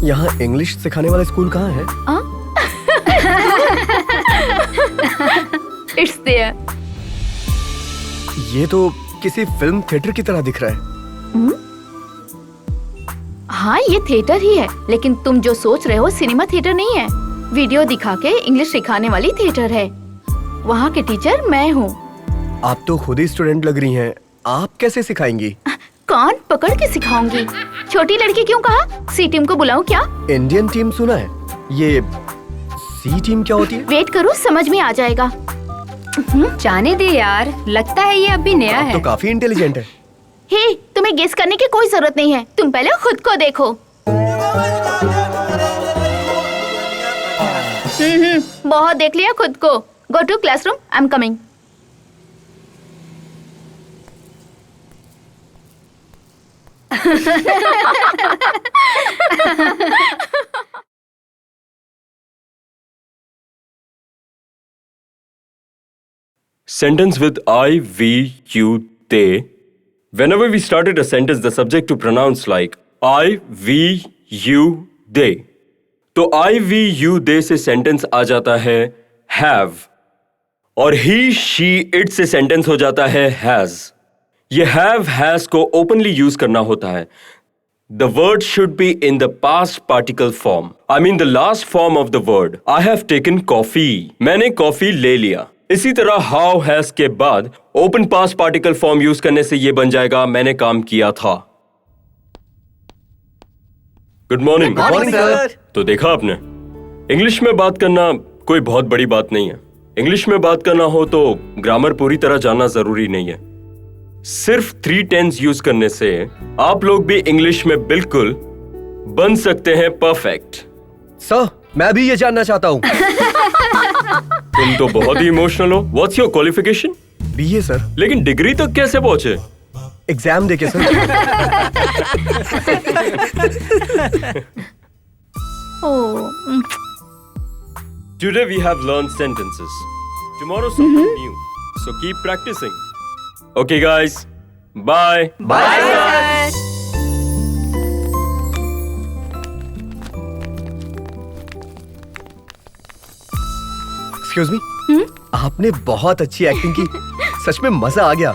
यहाँ इंग्लिश सिखाने वाला स्कूल कहाँ है? It's there. ये तो किसी फिल्म थिएटर की तरह दिख रहा है। हाँ, ये थिएटर ही है, लेकिन तुम जो सोच रहे हो सिनेमा थिएटर नहीं है। वीडियो दिखा के इंग्लिश सिखाने वाली थिएटर है। वहाँ के टीचर मैं हूँ। आप तो खुद ही स्टूडेंट लग रही हैं। आप कैसे सिखाएंगी? कान पकड़ के सिखाऊंगी। छोटी लड़की क्यों कहा? सी टीम को बुलाऊं क्या? इंडियन टीम सुना है। ये सी टीम क्या होती है? वेट करो, समझ में आ जाएगा। जाने दे यार, लगता है ये अभी नया है। तो काफी इंटेलिजेंट है। हे, तुम्हें गेस करने की कोई जरूरत नहीं है। तुम पहले खुद को देखो। बहुत देख लिया खुद को। Go to classroom, I am coming. Sentence with I, we, you, they. Whenever we started a sentence, the subject to pronounce like I, we, you, they. तो I, we, you, they से sentence आ जाता है have. और he, she, it से sentence हो जाता है has. ये have, has को openly use करना होता है. The word should be in the past particle form. I mean the last form of the word. I have taken coffee. मैंने कॉफी ले लिया. इसी तरह how has के बाद open past particle form use करने से ये बन जाएगा मैंने काम किया था. Good morning. Good morning sir. तो देखा आपने, इंग्लिश में बात करना कोई बहुत बड़ी बात नहीं है. इंग्लिश में बात करना हो तो ग्रामर पूरी तरह जानना जरूरी नहीं है. सिर्फ 3 टेंस यूज करने से आप लोग भी इंग्लिश में बिल्कुल बन सकते हैं परफेक्ट. सर, मैं भी ये जानना चाहता हूँ. तुम तो बहुत ही इमोशनल हो. What's your qualification? BA sir. लेकिन डिग्री तक कैसे पहुंचे? एग्जाम देके sir. Today we have learned sentences. Tomorrow something new. So keep practicing. Okay guys. Bye. Bye. Excuse me. आपने बहुत अच्छी एक्टिंग की. सच में मजा आ गया.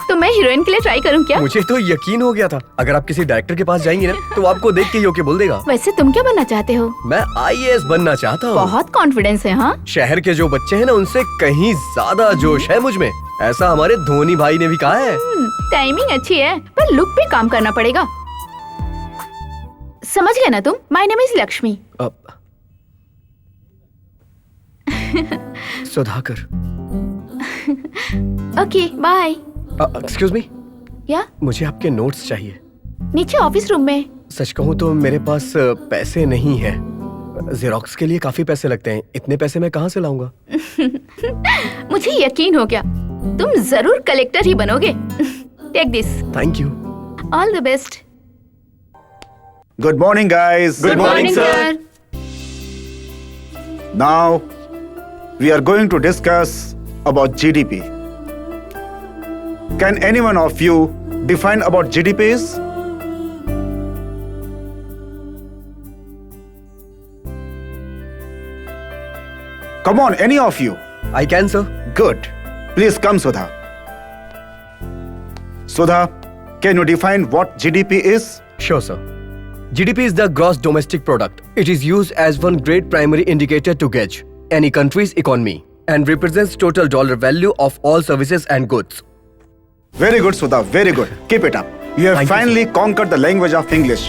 तो मैं हीरोइन के लिए ट्राई करूं क्या? मुझे तो यकीन हो गया था. अगर आप किसी डायरेक्टर के पास जाएंगी ना तो आपको देख के ही ओके बोल देगा. वैसे तुम क्या बनना चाहते हो? मैं IAS बनना चाहता हूँ. बहुत कॉन्फिडेंस है. हाँ, शहर के जो बच्चे हैं ना उनसे कहीं ज्यादा जोश है मुझ में. ऐसा हमारे धोनी भाई ने भी कहा है. टाइमिंग अच्छी है पर लुक पे काम करना पड़ेगा. समझ गए ना तुम? My name is Lakshmi. Sudhakar. Okay, bye. Excuse me. Yeah? मुझे आपके नोट्स चाहिए. नीचे ऑफिस रूम में. सच कहूँ तो मेरे पास पैसे नहीं है. जेरोक्स के लिए काफी पैसे लगते हैं. इतने पैसे मैं कहाँ से लाऊंगा? मुझे यकीन हो गया, तुम जरूर कलेक्टर ही बनोगे. Take this. Thank you. All the best. Good morning, guys. Good morning, sir. Now, we are going to discuss about GDP. Can any one of you define about GDP is? Come on, any of you. I can, sir. Good. Please come, Sudha. Sudha, can you define what GDP is? Sure, sir. GDP is the gross domestic product. It is used as one great primary indicator to gauge any country's economy and represents total dollar value of all services and goods. Very good, Sudha. Very good. Keep it up. You have Thank you, finally conquered the language of English.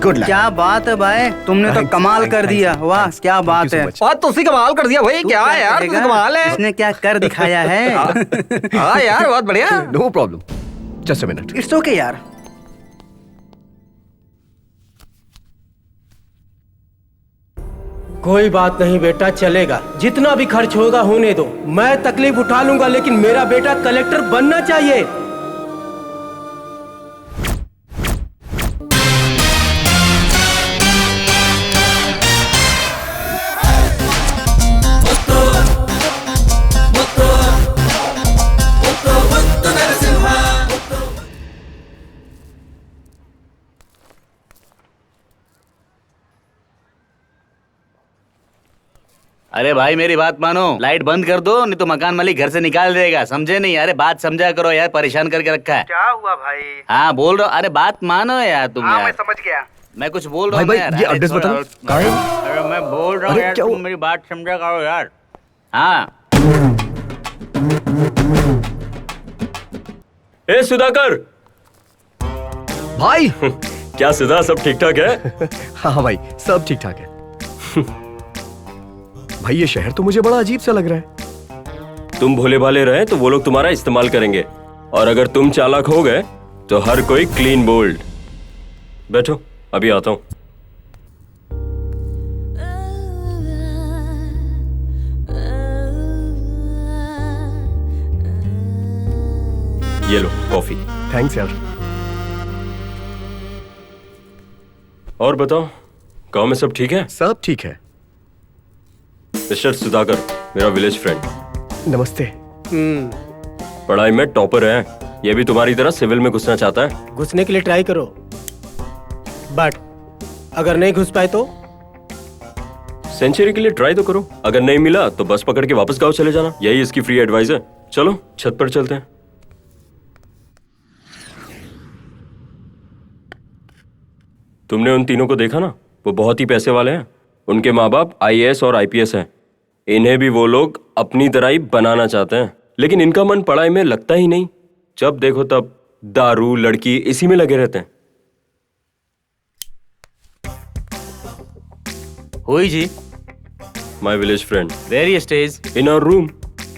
Good luck. क्या बात है भाई, तुमने तो कमाल कर दिया. वाह, क्या बात है. और तुसी कमाल कर दिया भाई. क्या है यार, तुसी कमाल है. इसने क्या कर दिखाया है. हाँ यार, बहुत बढ़िया. No problem. Just a minute. It's okay यार. कोई बात नहीं बेटा, चलेगा. जितना भी खर्च होगा होने दो. मैं तकलीफ उठा लूंगा, लेकिन मेरा बेटा कलेक्टर बनना चाहिए. अरे भाई मेरी बात मानो, लाइट बंद कर दो नहीं तो मकान मालिक घर से निकाल देगा, समझे नहीं? अरे बात समझा करो यार, परेशान करके रखा है। क्या हुआ भाई? हाँ बोल रहा हूँ, अरे बात मानो यार तुम हाँ यार। मैं समझ गया। मैं कुछ बोल रहा भाई हूँ भाई यार। ये अरे एड्रेस थोड़ा- बताना कहाँ है? अरे मैं बोल रहा हूँ अरे यार, क्या तुम हुआ? मेरी बात समझा करो यार। हाँ ए सुधाकर। भाई क्या सुधा, सब ठीक ठाक है? हाँ हाँ भाई सब ठीक ठाक है। भाई ये शहर तो मुझे बड़ा अजीब सा लग रहा है। तुम भोले भाले रहे तो वो लोग तुम्हारा इस्तेमाल करेंगे, और अगर तुम चालाक हो गए तो हर कोई क्लीन बोल्ड। बैठो, अभी आता हूं। ये लो कॉफी। थैंक्स यार। और बताओ, गांव में सब ठीक है? सब ठीक है। मिस्टर सुधाकर, मेरा विलेज फ्रेंड। नमस्ते। पढ़ाई में टॉपर है, ये भी तुम्हारी तरह सिविल में घुसना चाहता है। घुसने के लिए ट्राई करो, बट अगर नहीं घुस पाए तो? सेंचुरी के लिए ट्राई तो करो, अगर नहीं मिला तो बस पकड़ के वापस गांव चले जाना, यही इसकी फ्री एडवाइस है। चलो छत पर चलते हैं। तुमने उन तीनों को देखा ना, वो बहुत ही पैसे वाले हैं। उनके माँ बाप आईएएस और आईपीएस हैं। इन्हें भी वो लोग अपनी तरह ही बनाना चाहते हैं, लेकिन इनका मन पढ़ाई में लगता ही नहीं। जब देखो तब दारू, लड़की, इसी में लगे रहते हैं। हुई जी, my village friend, very stage in our room.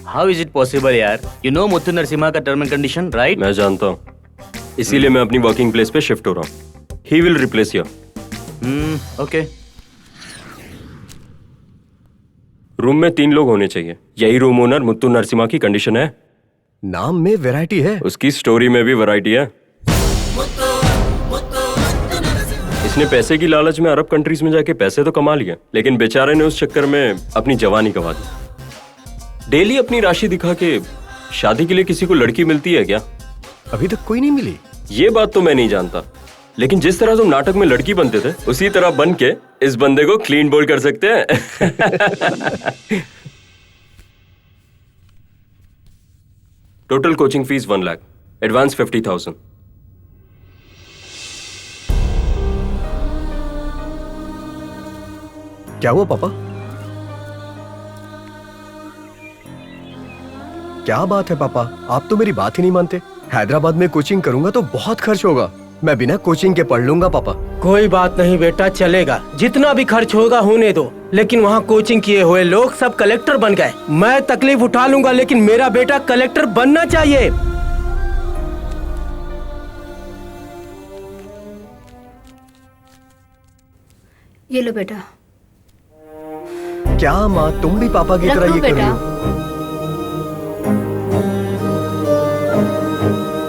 How is it possible यार? यू नो मुत्तु नरसिम्हा का टर्म एंड कंडीशन, राइट? मैं जानता हूँ, इसीलिए मैं अपनी वर्किंग प्लेस पे शिफ्ट हो रहा हूँ। He will replace you. Okay. Room में 3 लोग होने चाहिए, यही रूम ओनर मुत्तु नरसिम्हा की कंडीशन है। नाम में वैरायटी है। उसकी स्टोरी में भी वैरायटी है। इसने पैसे की लालच में अरब कंट्रीज में जाके पैसे तो कमा लिए, लेकिन बेचारे ने उस चक्कर में अपनी जवानी गंवा दी। डेली अपनी राशि दिखा के शादी के लिए किसी को लड़की मिलती है क्या? अभी तक कोई नहीं मिली। ये बात तो मैं नहीं जानता, लेकिन जिस तरह तुम नाटक में लड़की बनते थे, उसी तरह बन के इस बंदे को क्लीन बोल्ड कर सकते हैं। Total coaching fees 1 lakh, advance 50,000। क्या हुआ पापा? क्या बात है पापा, आप तो मेरी बात ही नहीं मानते। हैदराबाद में कोचिंग करूंगा तो बहुत खर्च होगा, मैं बिना कोचिंग के पढ़ लूंगा पापा। कोई बात नहीं बेटा, चलेगा। जितना भी खर्च होगा होने दो, लेकिन वहाँ कोचिंग किए हुए लोग सब कलेक्टर बन गए। मैं तकलीफ उठा लूंगा, लेकिन मेरा बेटा कलेक्टर बनना चाहिए। ये लो बेटा। क्या माँ, तुम भी पापा की रख तरह लो ये कर रही बेटा। हो?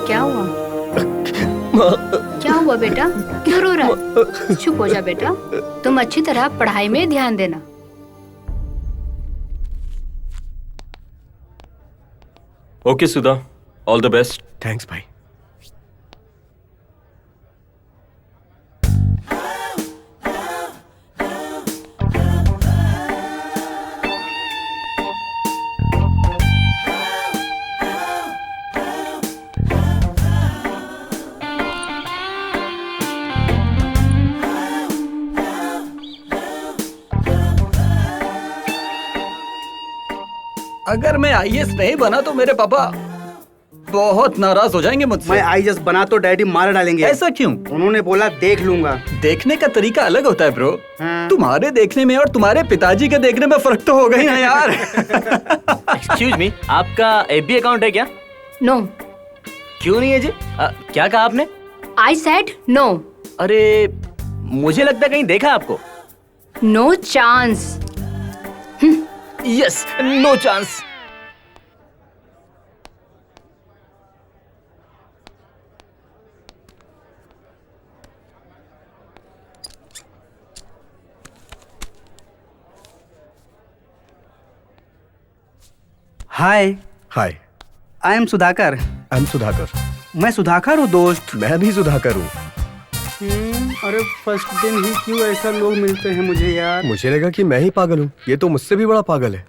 क्या हुआ? क्या हुआ बेटा, क्यों रो रहा है? चुप हो जा बेटा, तुम अच्छी तरह पढ़ाई में ध्यान देना। Okay Sudha, all the best. Thanks भाई। अगर मैं आईएएस नहीं बना तो मेरे पापा बहुत नाराज हो जाएंगे मुझसे। मैं आईएएस बना तो डैडी मार डालेंगे। ऐसा क्यों? उन्होंने बोला देख लूंगा। देखने का तरीका अलग होता है ब्रो। हाँ। तुम्हारे देखने में और तुम्हारे पिताजी के देखने में फर्क तो होगा ही ना यार। एक्सक्यूज मी, आपका एफबी अकाउंट है क्या? नो। क्यों नहीं है जी? क्या कहा आपने? I said no. अरे मुझे लगता है कहीं देखा आपको। No chance. Yes, no chance. Hi, hi, I am Sudhakar. I am Sudhakar. मैं सुधाकर हूँ दोस्त। मैं भी सुधाकर हूँ। अरे फर्स्ट दिन ही क्यों ऐसा लोग मिलते हैं मुझे यार। मुझे लगा कि मैं ही पागल हूँ, ये तो मुझसे भी बड़ा पागल है।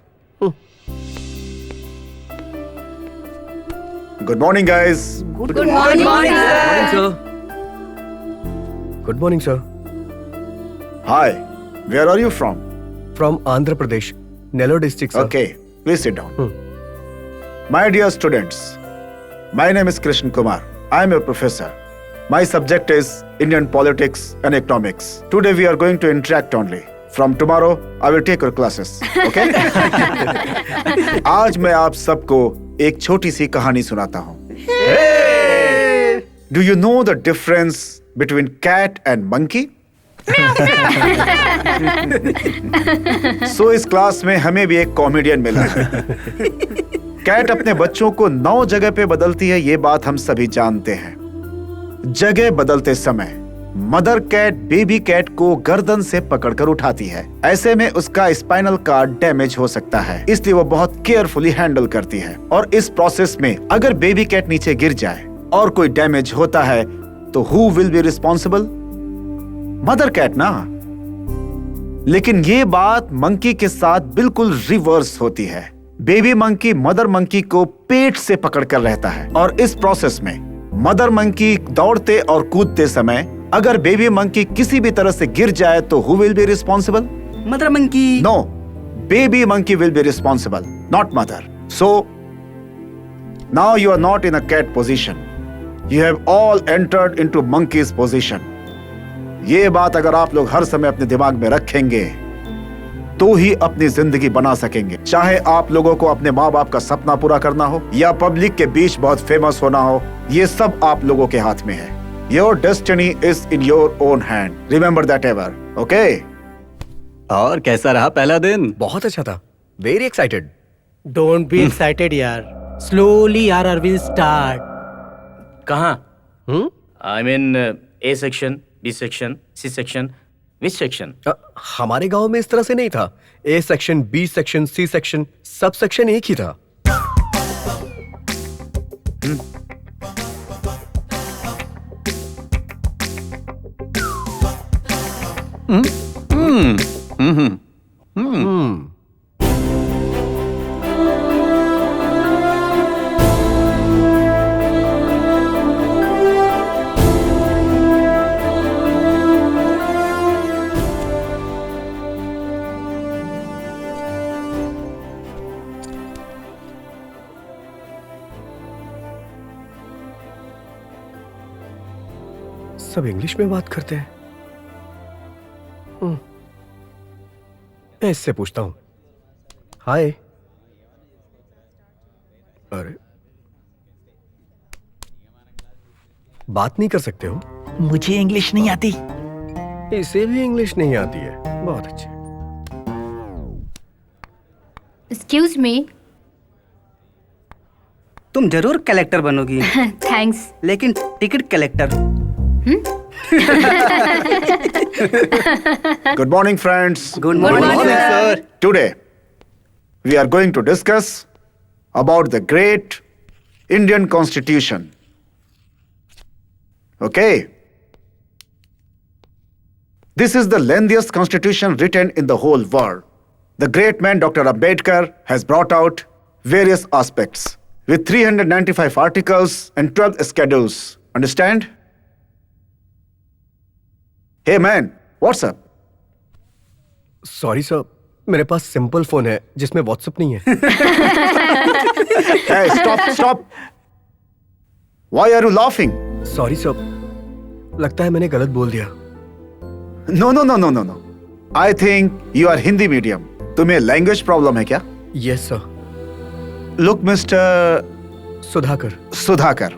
Good morning, guys. Good morning sir. Good morning sir. Hi. Where are you from? From Andhra Pradesh, Nellore district sir. Okay, please sit down. My dear students, my name is Krishna Kumar. I am your professor. My subject is Indian politics and economics. Today we are going to interact only. From tomorrow, I will take your classes. Okay? आज मैं आप सबको एक छोटी सी कहानी सुनाता हूँ। Do you know the difference between cat and monkey? So इस क्लास में हमें भी एक कॉमेडियन मिला है। कैट अपने बच्चों को 9 जगह पे बदलती है, ये बात हम सभी जानते हैं। जगह बदलते समय मदर कैट बेबी कैट को गर्दन से पकड़कर उठाती है। ऐसे में उसका स्पाइनल कार्ड डैमेज हो सकता है, इसलिए वो बहुत केयरफुली हैंडल करती है। और इस प्रोसेस में अगर बेबी कैट नीचे गिर जाए और कोई डैमेज होता है तो who will be responsible? Mother cat ना। लेकिन ये बात मंकी के साथ बिल्कुल रिवर्स होती है। बेबी मंकी मदर मंकी को पेट से पकड़कर रहता है और इस प्रोसेस में मदर मंकी दौड़ते और कूदते समय अगर बेबी मंकी किसी भी तरह से गिर जाए तो who will be responsible? Mother monkey. No, baby monkey will be responsible, not mother. So now you are not in a cat position, you have all entered into monkey's position. ये बात अगर आप लोग हर समय अपने दिमाग में रखेंगे तो ही अपनी जिंदगी बना सकेंगे। चाहे आप लोगों को अपने माँ बाप का सपना पूरा करना हो या पब्लिक के बीच बहुत फेमस होना हो, ये सब आप लोगों के हाथ में है। Your destiny is in your own hand, remember that ever, okay? और कैसा रहा पहला दिन? बहुत अच्छा था, very excited. Don't be excited यार, स्लोली यार विल स्टार्ट। कहाँ? I mean A section, B section, C section, which section? हमारे गांव में इस तरह से नहीं था। A section, B section, C section, सब सेक्शन एक ही था। सब इंग्लिश में बात करते हैं। मैं इससे पूछता हूं। हाय। अरे बात नहीं कर सकते हो? मुझे इंग्लिश नहीं आती। इसे भी इंग्लिश नहीं आती है, बहुत अच्छे। Excuse me. तुम जरूर कलेक्टर बनोगी। थैंक्स। लेकिन ticket collector. Good morning, friends. Good morning sir. Today, we are going to discuss about the great Indian Constitution. Okay? This is the lengthiest constitution written in the whole world. The great man Dr. Ambedkar has brought out various aspects with 395 articles and 12 schedules. Understand? Hey man, what's up? Sorry sir, मेरे पास simple phone है जिसमें WhatsApp नहीं है। Hey, stop. Why are you laughing? Sorry sir, लगता है मैंने गलत बोल दिया। No. I think you are Hindi medium. तुम्हें लैंग्वेज प्रॉब्लम है क्या? Yes sir. Look, Mr. Sudhakar,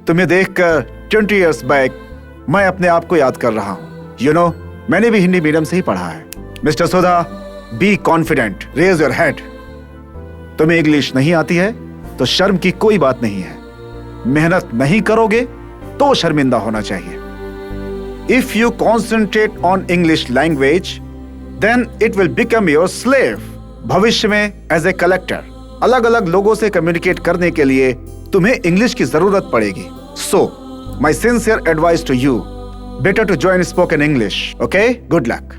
तुम्हें देखकर 20 years back मैं अपने आप को याद कर रहा हूँ। You know, मैंने भी हिंदी मीडियम से ही पढ़ा है। Mister Sudha, be confident, raise your head. तुम्हें इंग्लिश नहीं आती है तो शर्म की कोई बात नहीं है। मेहनत नहीं करोगे तो शर्मिंदा होना चाहिए। If you concentrate on English language then it will become your slave. भविष्य में एज ए कलेक्टर अलग अलग लोगों से कम्युनिकेट करने के लिए तुम्हें इंग्लिश की जरूरत पड़ेगी। So my sincere advice to you, better to join spoken English. Okay? Good luck.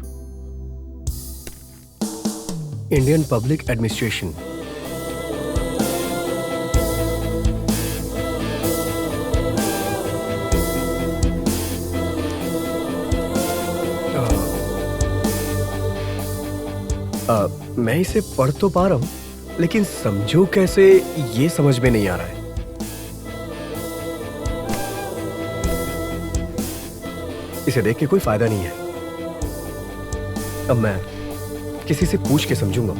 Indian Public Administration. मैं इसे पढ़ तो पा रहा हूं, लेकिन समझूं कैसे ये समझ में नहीं आ रहा है। इसे देख के कोई फायदा नहीं है। अब मैं किसी से पूछ के समझूंगा।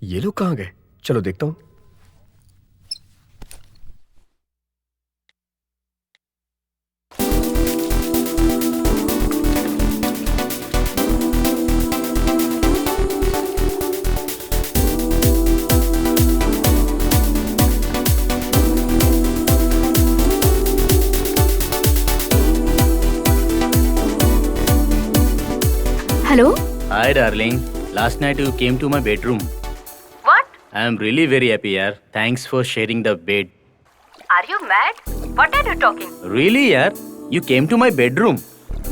ये लोग कहाँ गए? चलो देखता हूं। Hello. Hi, darling. Last night you came to my bedroom. What? I am really very happy, yaar. Thanks for sharing the bed. Are you mad? What are you talking? Really, yaar? You came to my bedroom.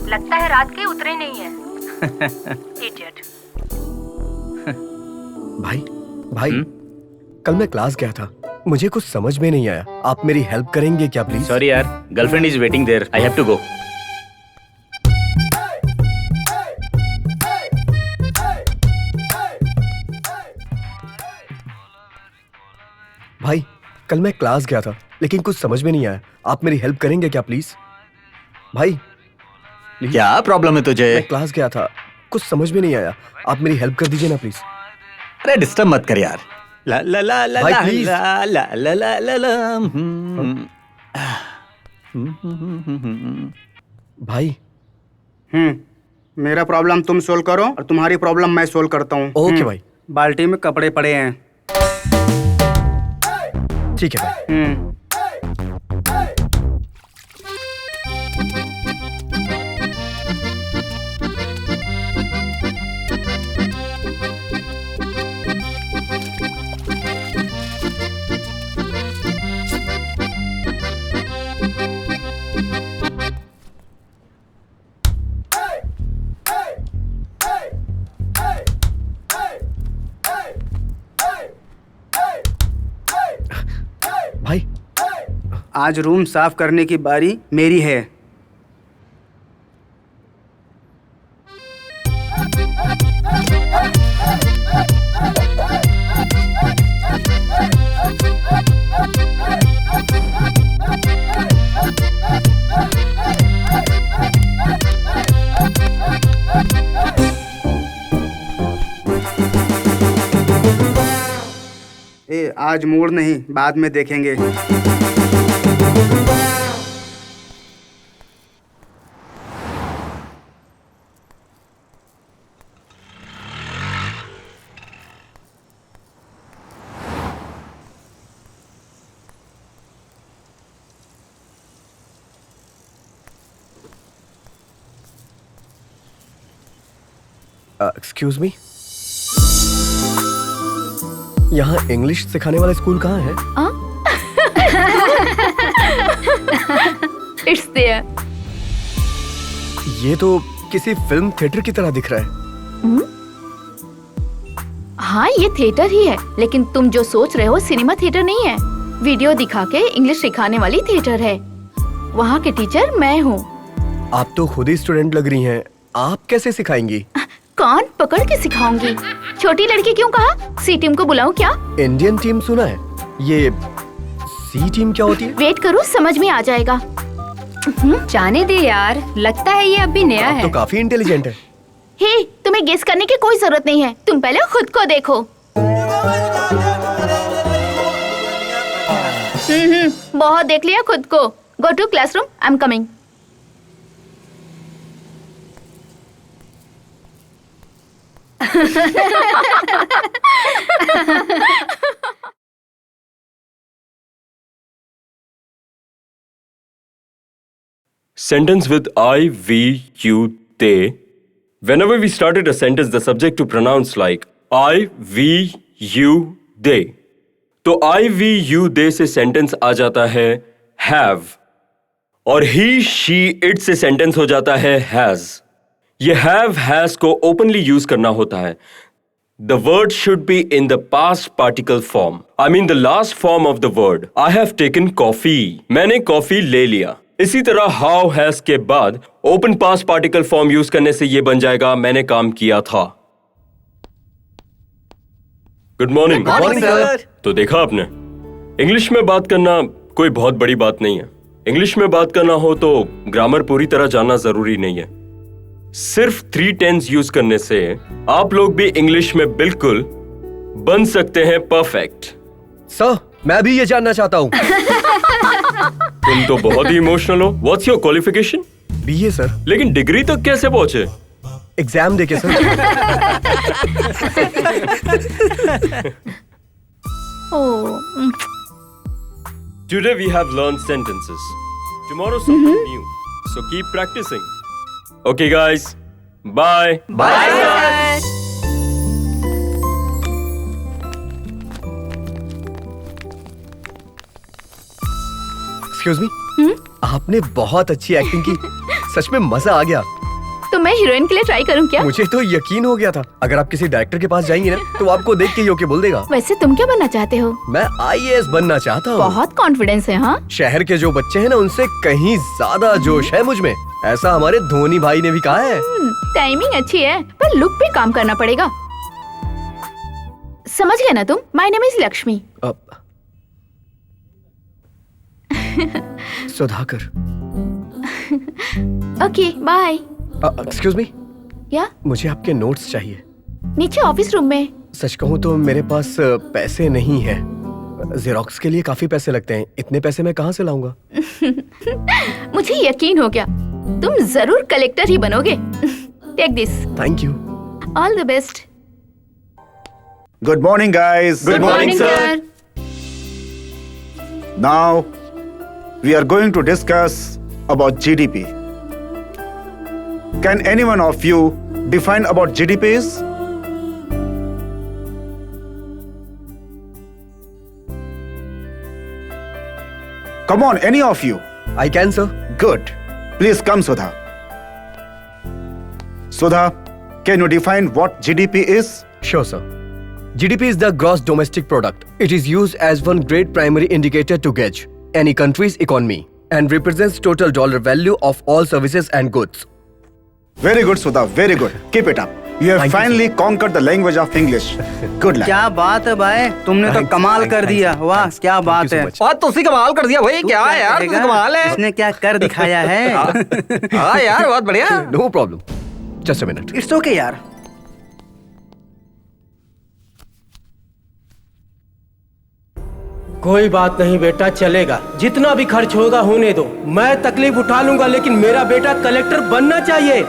लगता है रात के उतरे नहीं है। Idiot. भाई, कल मैं क्लास गया था, मुझे कुछ समझ में नहीं आया। आप मेरी हेल्प करेंगे क्या please? Sorry, yaar. Girlfriend is waiting there. I have to go. भाई, कल मैं क्लास गया था, लेकिन कुछ समझ में नहीं आया। आप मेरी हेल्प करेंगे क्या प्लीज? भाई, क्या प्रॉब्लम है तुझे? मैं क्लास गया था, कुछ समझ में नहीं आया। आप मेरी हेल्प कर दीजिए ना प्लीज। अरे डिस्टर्ब मत कर यार। ला ला ला ला भाई, ला please. ला ला ला ला ला ला। भाई, मेरा प्रॉब्लम तुम सोल्व करो और तुम्हारी प्रॉब्लम मैं सोल्व करता हूँ। ओके भाई। बाल्टी में कपड़े पड़े हैं। ठीक है भाई। भाई, आज रूम साफ करने की बारी मेरी है। आज मूड नहीं, बाद में देखेंगे। एक्सक्यूज मी, यहाँ इंग्लिश सिखाने वाला स्कूल कहाँ है? It's there. ये तो किसी फिल्म थिएटर की तरह दिख रहा है। हाँ, ये थिएटर ही है, लेकिन तुम जो सोच रहे हो सिनेमा थिएटर नहीं है। वीडियो दिखा के इंग्लिश सिखाने वाली थिएटर है। वहाँ के टीचर मैं हूँ। आप तो खुद ही स्टूडेंट लग रही हैं, आप कैसे सिखाएंगी? कान पकड़ के सिखाऊंगी। छोटी लड़की क्यों कहा? सी टीम को बुलाऊं क्या? इंडियन टीम सुना है, ये सी टीम क्या होती है? वेट करो, समझ में आ जाएगा। जाने दे यार, लगता है ये अभी नया आप है। तो काफी इंटेलिजेंट है। हे, तुम्हें गेस करने की कोई जरूरत नहीं है, तुम पहले खुद को देखो। बहुत देख लिया खुद को। Go to classroom, I am coming. Sentence with I, we, you, they. Whenever we started a sentence, the subject to pronounce like I, we, you, they. तो I, we, you, they से sentence आ जाता है have. और he, she, it से sentence हो जाता है has. ये have, has को openly use करना होता है. The word should be in the past particle form. I mean the last form of the word. I have taken coffee. मैंने कॉफी ले लिया. इसी तरह how has के बाद open past particle form use करने से ये बन जाएगा मैंने काम किया था। Good morning. सर। तो देखा आपने, इंग्लिश में बात करना कोई बहुत बड़ी बात नहीं है। इंग्लिश में बात करना हो तो ग्रामर पूरी तरह जानना जरूरी नहीं है। सिर्फ 3 टेंस यूज करने से आप लोग भी इंग्लिश में बिल्कुल बन सकते हैं परफेक्ट। सर, मैं भी ये जानना चाहता हूँ। तुम तो बहुत ही इमोशनल हो। What's your qualification? BA sir. लेकिन डिग्री तक कैसे पहुंचे? एग्जाम देके sir. Oh, Today we have learned sentences. Tomorrow something new. So keep practicing. Okay guys, bye. Excuse me, आपने बहुत अच्छी एक्टिंग की। सच में मजा आ गया। तो मैं हीरोइन के लिए ट्राई करूं क्या? मुझे तो यकीन हो गया था। अगर आप किसी डायरेक्टर के पास जाएंगी ना तो आपको देख के ही ओके बोल देगा। वैसे तुम क्या बनना चाहते हो? मैं आईएएस बनना चाहता हूँ। बहुत कॉन्फिडेंस है। हाँ, शहर के जो बच्चे हैं ना उनसे कहीं ज्यादा जोश है मुझ में। ऐसा हमारे धोनी भाई ने भी कहा है। टाइमिंग अच्छी है पर लुक पे काम करना पड़ेगा। समझ गए ना तुम? My name is Lakshmi. Sudhakar. Okay, bye. Excuse me, क्या? मुझे आपके नोट्स चाहिए। नीचे ऑफिस रूम में। सच कहूँ तो मेरे पास पैसे नहीं है। जेरोक्स के लिए काफी पैसे लगते हैं। इतने पैसे मैं कहाँ से लाऊंगा? मुझे यकीन हो गया, तुम जरूर कलेक्टर ही बनोगे। Take this. Thank you. All the best. Good morning guys. Good morning, sir. Now we are going to discuss about GDP. Can anyone of you define about GDP is? Come on, any of you. I can, sir. Good. Please come, Sudha. Sudha, can you define what GDP is? Sure, sir. GDP is the gross domestic product. It is used as one great primary indicator to gauge any country's economy and represents total dollar value of all services and goods. Very good, Sudha. Very good. Keep it up. You have Thank you, finally conquered the language of English. Good luck. क्या बात है भाई, तुमने तो Thanks, कमाल thanks, कर thanks. दिया। वाह, क्या बात you so है। much. बात तो उसी कमाल कर दिया भाई। क्या है यार, करेगा? कमाल है। इसने क्या कर दिखाया है। हाँ यार, बहुत बढ़िया। No problem. Just a minute. It's okay यार। कोई बात नहीं बेटा, चलेगा। जितना भी खर्च होगा होने दो। मैं तकलीफ उठा लूंगा लेकिन मेरा बेटा कलेक्टर बनना चाहिए।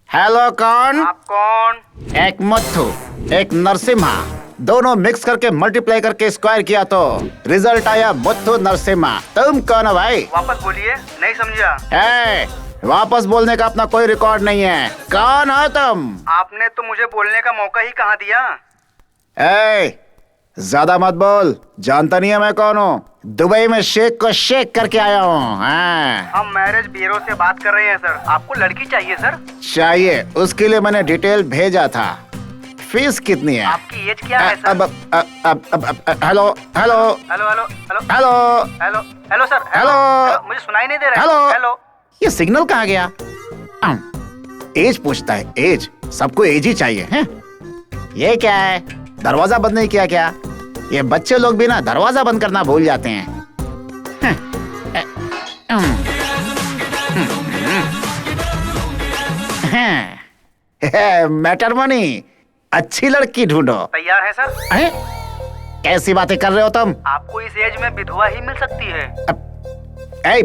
हेलो कौन? आप कौन? एक मुत्थु, एक नरसिम्हा, दोनों मिक्स करके मल्टीप्लाई करके स्क्वायर किया तो रिजल्ट आया मुत्थु नरसिम्हा। तुम कौन हो भाई? वापस बोलिए, नहीं समझा। ए, वापस बोलने का अपना कोई रिकॉर्ड नहीं है। कौन हो तुम? आपने तो मुझे बोलने का मौका ही कहाँ दिया। ए, ज्यादा मत बोल, जानता नहीं है मैं कौन हूँ। दुबई में शेख को शेख करके आया हूँ। हाँ। हम मैरिज ब्यूरो से बात कर रहे हैं सर। आपको लड़की चाहिए सर? चाहिए, उसके लिए मैंने डिटेल भेजा था। फीस कितनी है? आपकी एज क्या है sir? Hello hello hello hello hello hello hello hello sir. Hello. मुझे सुनाई नहीं दे रहा है। हेलो। हेलो। ये सिग्नल कहाँ गया? एज पूछता है, एज। सबको एज ही चाहिए हैं? ये क्या है? दरवाजा बंद नहीं किया क्या? ये बच्चे लोग भी ना दरवाजा बंद करना भूल जाते हैं। मैटरमनी, अच्छी लड़की ढूंढो। तैयार है सर? हैं? कैसी बातें कर रहे हो तुम? आपको इस एज में विधवा ही मिल सकती है। ए,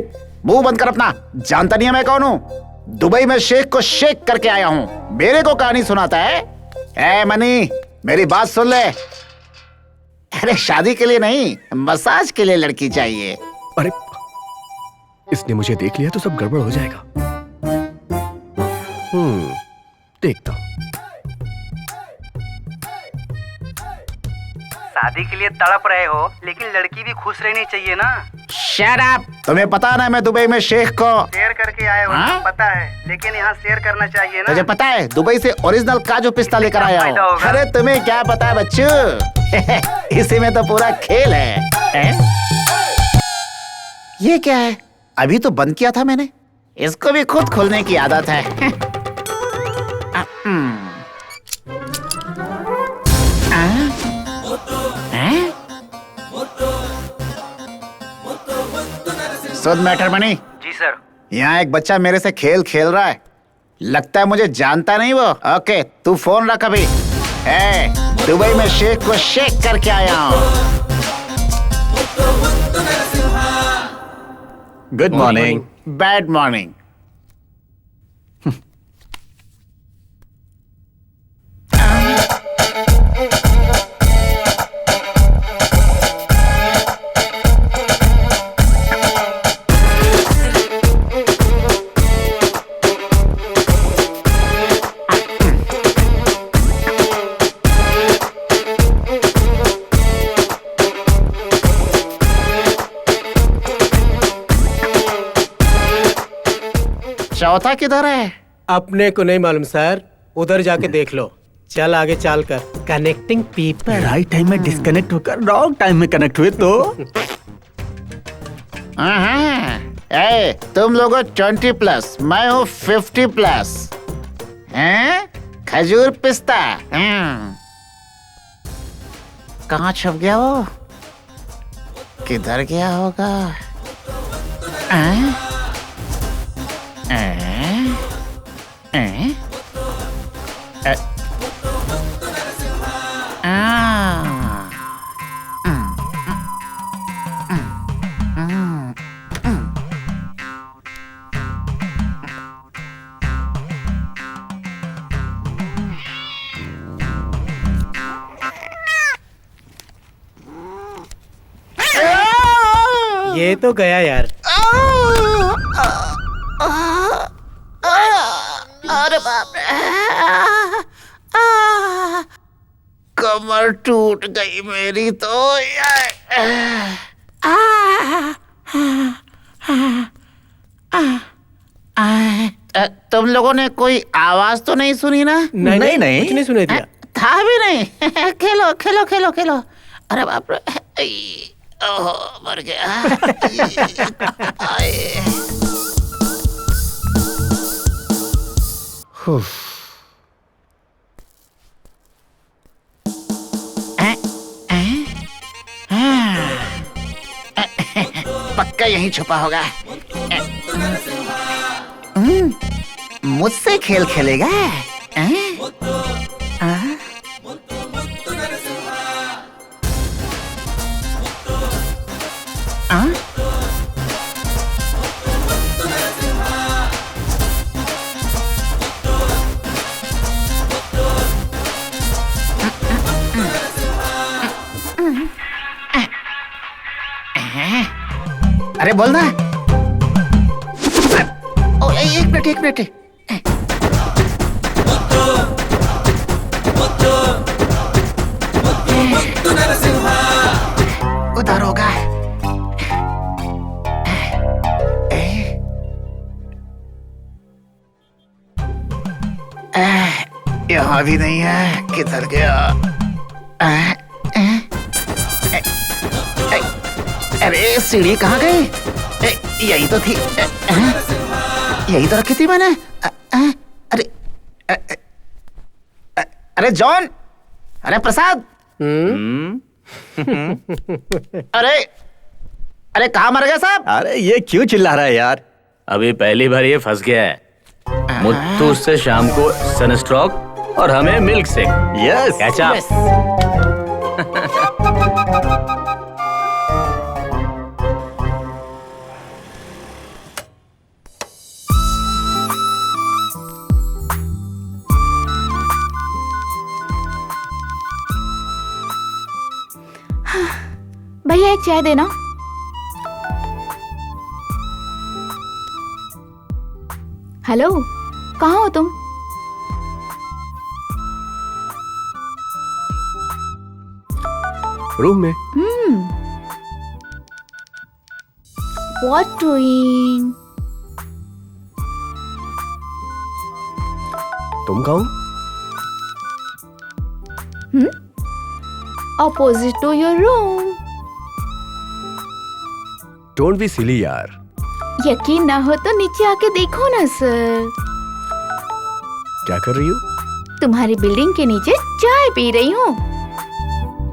मुंह बंद कर अपना। जानता नहीं है मैं कौन हूँ? दुबई में शेख को शेख करके आया हूँ। मेरे को कहानी सुनाता है? ए मनी, मेरी बात सुन ले। अरे शादी के लिए नहीं, मसाज के लिए लड़की चाहिए। अरे इसने मुझे देख लिया तो सब गड़बड़ हो जाएगा। देखता हूं। शादी के लिए तड़प रहे हो, लेकिन लड़की भी खुश रहनी चाहिए ना। Shut up. तुम्हें पता ना मैं दुबई में शेख को शेयर करके आए हो। हाँ? पता है, लेकिन यहाँ शेयर करना चाहिए ना। मुझे पता है, दुबई से ओरिजिनल काजू पिस्ता लेकर आया फायदा हूँ। होगा। अरे तुम्हें क्या पता है बच्चू? इसी में तो पूरा खेल है। ये क्या है? अभी तो बंद किया था मैंने। इसको भी खुद खोलने की आदत है। सुन मैटरमनी। जी सर। यहाँ एक बच्चा मेरे से खेल खेल रहा है। लगता है मुझे जानता नहीं वो। ओके, तू फोन रख अभी। दुबई में शेख को शेख करके आया हूँ। Good morning. Bad morning. चौथा किधर है? अपने को नहीं मालूम सर, उधर जाके देख लो। चल आगे चल कर। Connecting people. राइट टाइम में डिस्कनेक्ट होकर रॉन्ग टाइम में कनेक्ट हुए तो। तुम लोगों 20+, मैं हूँ 50+। हैं? खजूर पिस्ता। कहाँ छुप गया वो? किधर गया होगा? ये तो गया यार। अरे बाप रे, कमर टूट गई मेरी तो। तुम लोगों ने कोई आवाज तो नहीं सुनी ना? नहीं नहीं, कुछ नहीं सुनाई दिया। था भी नहीं। खेलो खेलो खेलो खेलो। अरे बाप रे, ओह मर गया। पक्का यहीं छुपा होगा। मुझसे खेल खेलेगा? अरे बोलना। ओ, एक मिनट एक मिनट। उधर होगा। यहाँ भी नहीं है, किधर गया? अरे सीढ़ी कहाँ गई? यही तो थी। यही तो रखी थी मैंने। अरे अरे जॉन, अरे प्रसाद, अरे अरे कहाँ मर गया साहब? अरे ये क्यों चिल्ला रहा है यार? अभी पहली बार ये फंस गया है। मुत्तू से शाम को सनस्ट्रोक और हमें milk shake. Yes catch up. भैया एक चाय देना। हेलो, कहाँ हो तुम? रूम में। What doing? तुम कहाँ हो? Opposite to your room. Don't be silly यार। यकीन ना हो तो नीचे आके देखो ना सर। क्या कर रही हो? तुम्हारी बिल्डिंग के नीचे चाय पी रही हूँ।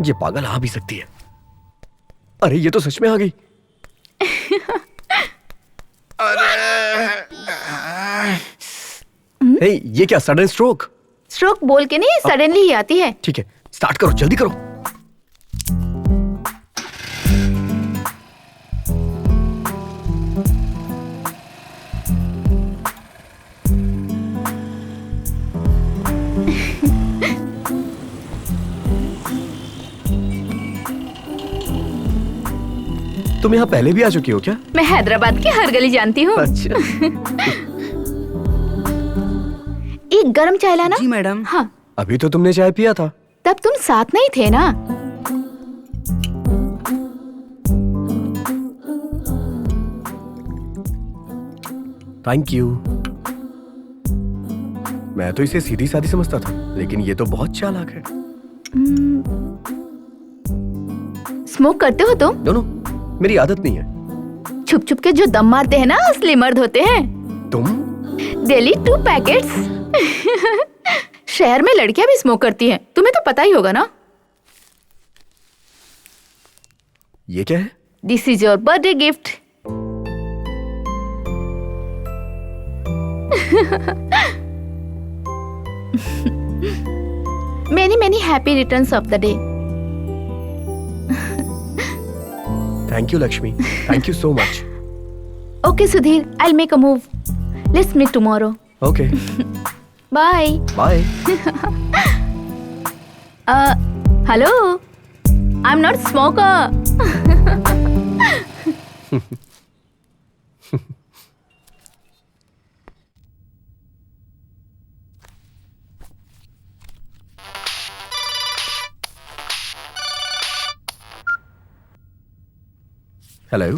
ये पागल आ भी सकती है। अरे ये तो सच में आ गई। हे, ये क्या सडन स्ट्रोक? स्ट्रोक बोल के नहीं, सडनली ही आती है। ठीक है, स्टार्ट करो, जल्दी करो। तुम यहाँ पहले भी आ चुकी हो क्या? मैं हैदराबाद की हर गली जानती हूँ। अच्छा। एक गरम चाय लाना। जी मैडम। हाँ, अभी तो तुमने चाय पिया था। तब तुम साथ नहीं थे ना। Thank you. मैं तो इसे सीधी सादी समझता था, लेकिन ये तो बहुत चालाक है। स्मोक करते हो तुम? दोनों, मेरी आदत नहीं है। छुप छुप के जो दम मारते हैं ना, असली मर्द होते हैं। तुम? Daily 2 packets. शहर में लड़कियां भी स्मोक करती हैं, तुम्हें तो पता ही होगा ना। ये क्या है? This is your birthday gift. Many happy returns of the day. Thank you Lakshmi, thank you so much. Okay Sudhir, I will make a move. Let's meet tomorrow. Okay, bye. Bye. Hello, I am not smoker. Hello.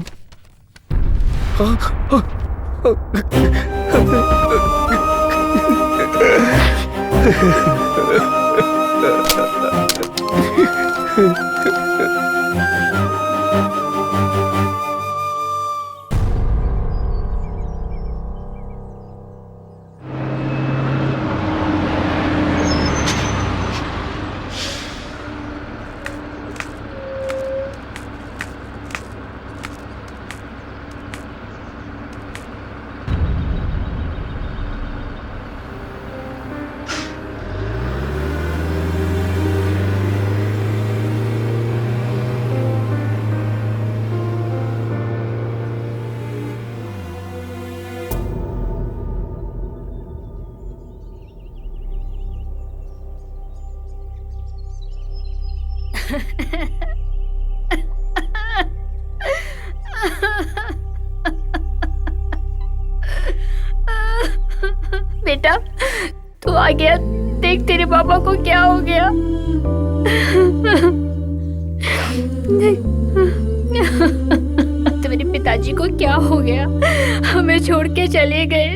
बेटा तू आ गया, देख तेरे पापा को क्या हो गया। तुम्हारे पिताजी को क्या हो गया? हमें छोड़ के चले गए।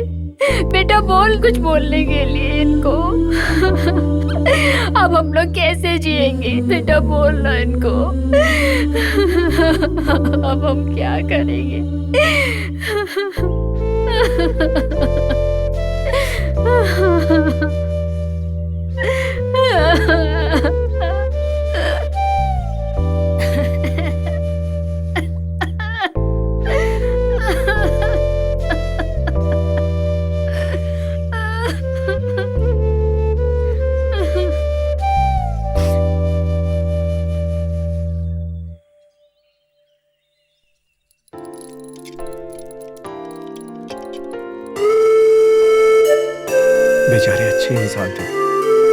बेटा बोल कुछ बोलने के लिए इनको। अब हम लोग कैसे जिएंगे? बेटा बोल ना इनको। अब हम क्या करेंगे? बेचारे अच्छे इंसान थे।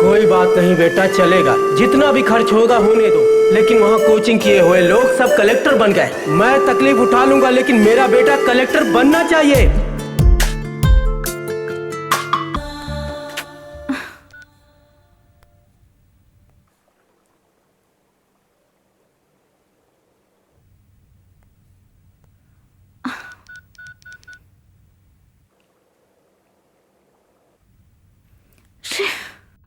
कोई बात नहीं बेटा, चलेगा। जितना भी खर्च होगा होने दो। लेकिन वहाँ कोचिंग किए हुए लोग सब कलेक्टर बन गए। मैं तकलीफ उठा लूंगा, लेकिन मेरा बेटा कलेक्टर बनना चाहिए।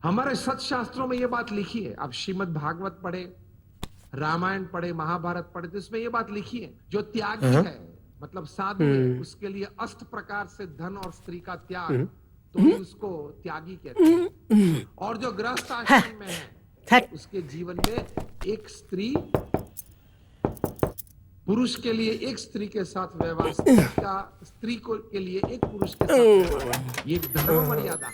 हमारे सत शास्त्रों में ये बात लिखी है। आप श्रीमद् भागवत पढ़े, रामायण पढ़े, महाभारत पढ़े, तो इसमें ये बात लिखी है, जो त्यागी है मतलब साधु है, उसके लिए 8 प्रकार से धन और स्त्री का त्याग, तो उसको त्यागी कहते हैं। और जो गृहस्थ आश्रम में है, उसके जीवन में एक स्त्री, पुरुष के लिए एक स्त्री के साथ व्यवहार, स्त्री को के लिए एक पुरुष के साथ व्यवहार, ये धर्म मर्यादा।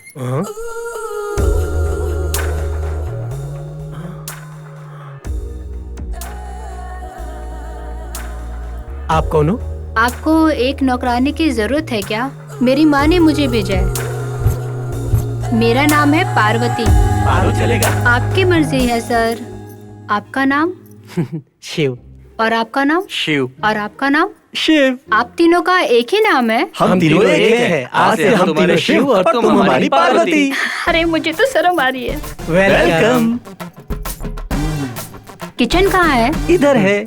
आप कौन हो? आपको एक नौकरानी की जरूरत है क्या? मेरी माँ ने मुझे भेजा है। मेरा नाम है पार्वती। पारो चलेगा। आपकी मर्जी है सर। आपका नाम? शिव। और आपका नाम? शिव। और आपका नाम? शिव। आप तीनों का एक ही नाम है? हम तीनों एक हैं। आज से हम तीनों शिव और तुम हमारी पार्वती। अरे मुझे तो शर्म आ रही है। वेलकम। किचन कहाँ है? इधर है।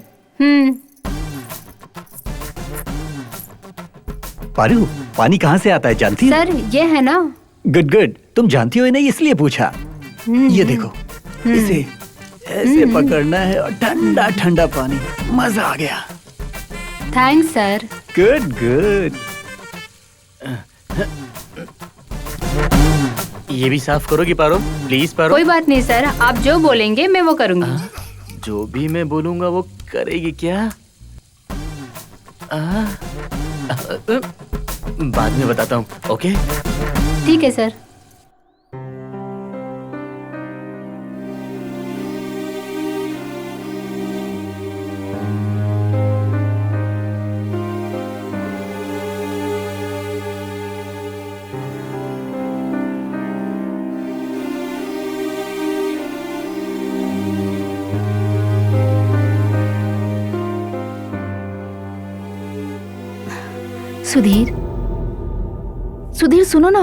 पारू, पानी कहाँ से आता है जानती है? सर ये है ना। गुड गुड, तुम जानती हो या नहीं इसलिए पूछा। ये देखो, इसे ऐसे पकड़ना है और ठंडा ठंडा पानी, मजा आ गया। Thanks sir. Good good. ये भी साफ करोगी पारो? प्लीज पारो। कोई बात नहीं सर, आप जो बोलेंगे मैं वो करूंगी। जो भी मैं बोलूंगा वो करेगी क्या? बाद में बताता हूँ। ओके ठीक है सर। सुधीर, सुधीर सुनो ना।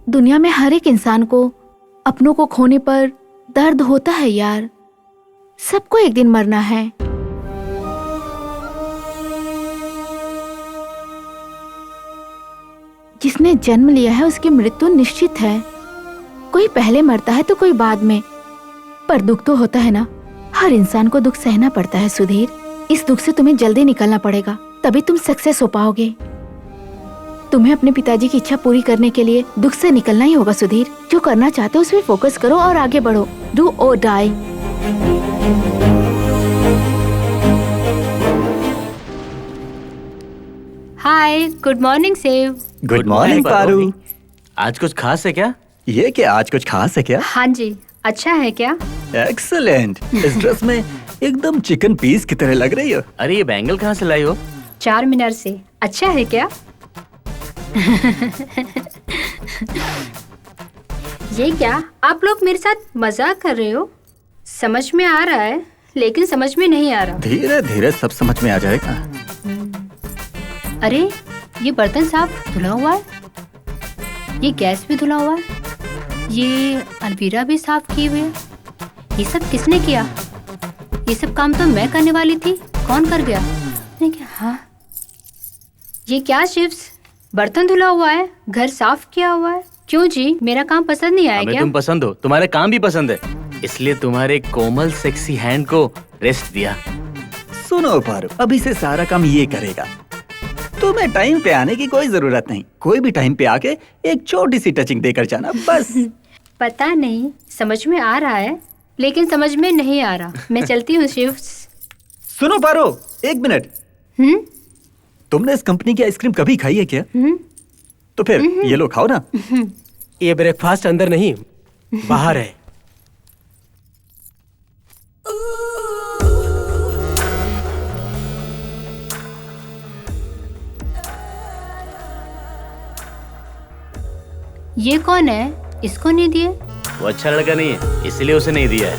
दुनिया में हर एक इंसान को अपनों को खोने पर दर्द होता है यार। सबको एक दिन मरना है। जिसने जन्म लिया है उसकी मृत्यु निश्चित है। कोई पहले मरता है तो कोई बाद में, पर दुख तो होता है ना। हर इंसान को दुख सहना पड़ता है सुधीर। इस दुख से तुम्हें जल्दी निकलना पड़ेगा, तभी तुम सक्सेस हो पाओगे। तुम्हें अपने पिताजी की इच्छा पूरी करने के लिए दुख से निकलना ही होगा सुधीर। जो करना चाहते हो उसमें फोकस करो और आगे बढ़ो। डू और डाई। हाय, गुड मॉर्निंग सेव। Good morning Paru. आज कुछ खास है क्या? ये क्या आज कुछ खास है क्या? हाँ जी, अच्छा है क्या? एक्सीलेंट। इस ड्रेस में एकदम चिकन पीस की तरह लग रही हो। अरे ये बैंगल कहाँ से लाई हो? चारमीनार से। अच्छा है क्या? ये क्या आप लोग मेरे साथ मजाक कर रहे हो? समझ में आ रहा है लेकिन समझ में नहीं आ रहा। धीरे धीरे सब समझ में आ जाएगा। अरे ये बर्तन साफ धुला हुआ है, ये गैस भी धुला हुआ है, ये अलमीरा भी साफ की हुई है। ये सब किसने किया? ये सब काम तो मैं करने वाली थी, कौन कर गया? नहीं क्या? हाँ, ये क्या शिव्स? बर्तन धुला हुआ है, घर साफ किया हुआ है। क्यों जी, मेरा काम पसंद नहीं आया क्या? तुम पसंद हो, तुम्हारे काम भी पसंद है, इसलिए तुम्हारे कोमल सेक्सी हैंड को रेस्ट दिया। सुनो पारो, अभी से सारा काम ये करेगा। तुम्हें टाइम पे आने की कोई जरूरत नहीं, कोई भी टाइम पे आके एक छोटी सी टचिंग देकर जाना बस। पता नहीं, समझ में आ रहा है लेकिन समझ में नहीं आ रहा। मैं चलती हूँ शिव। सुनो पारो, एक मिनट। तुमने इस कंपनी की आइसक्रीम कभी खाई है क्या? तो फिर ये लो, खाओ ना। ये ब्रेकफास्ट अंदर नहीं, बाहर है। ये कौन है? इसको नहीं दिए? वो अच्छा लड़का नहीं है, इसलिए उसे नहीं दिया है।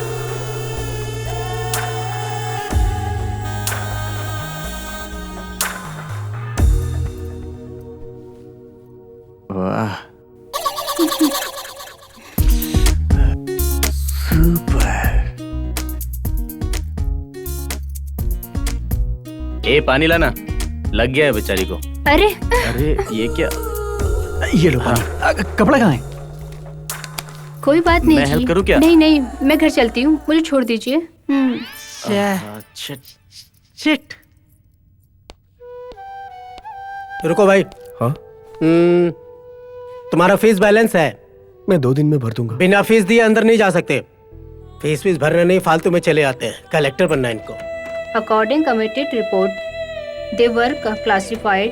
वाह, सुपर। ए पानी लाना, लग गया है बेचारी को। अरे अरे ये क्या? ये लो पानी। कपड़ा कहाँ है? कोई बात नहीं मैं जी। हेल्प करूं क्या? नहीं नहीं, मैं घर चलती हूँ, मुझे छोड़ दीजिए। शिट। रुको भाई। हाँ? तुम्हारा फीस बैलेंस है। मैं 2 दिन में भर दूंगा। बिना फीस दिए अंदर नहीं जा सकते। फीस भरना नहीं, फालतू में चले आते हैं। कलेक्टर बनना है इनको। According committed report, they were classified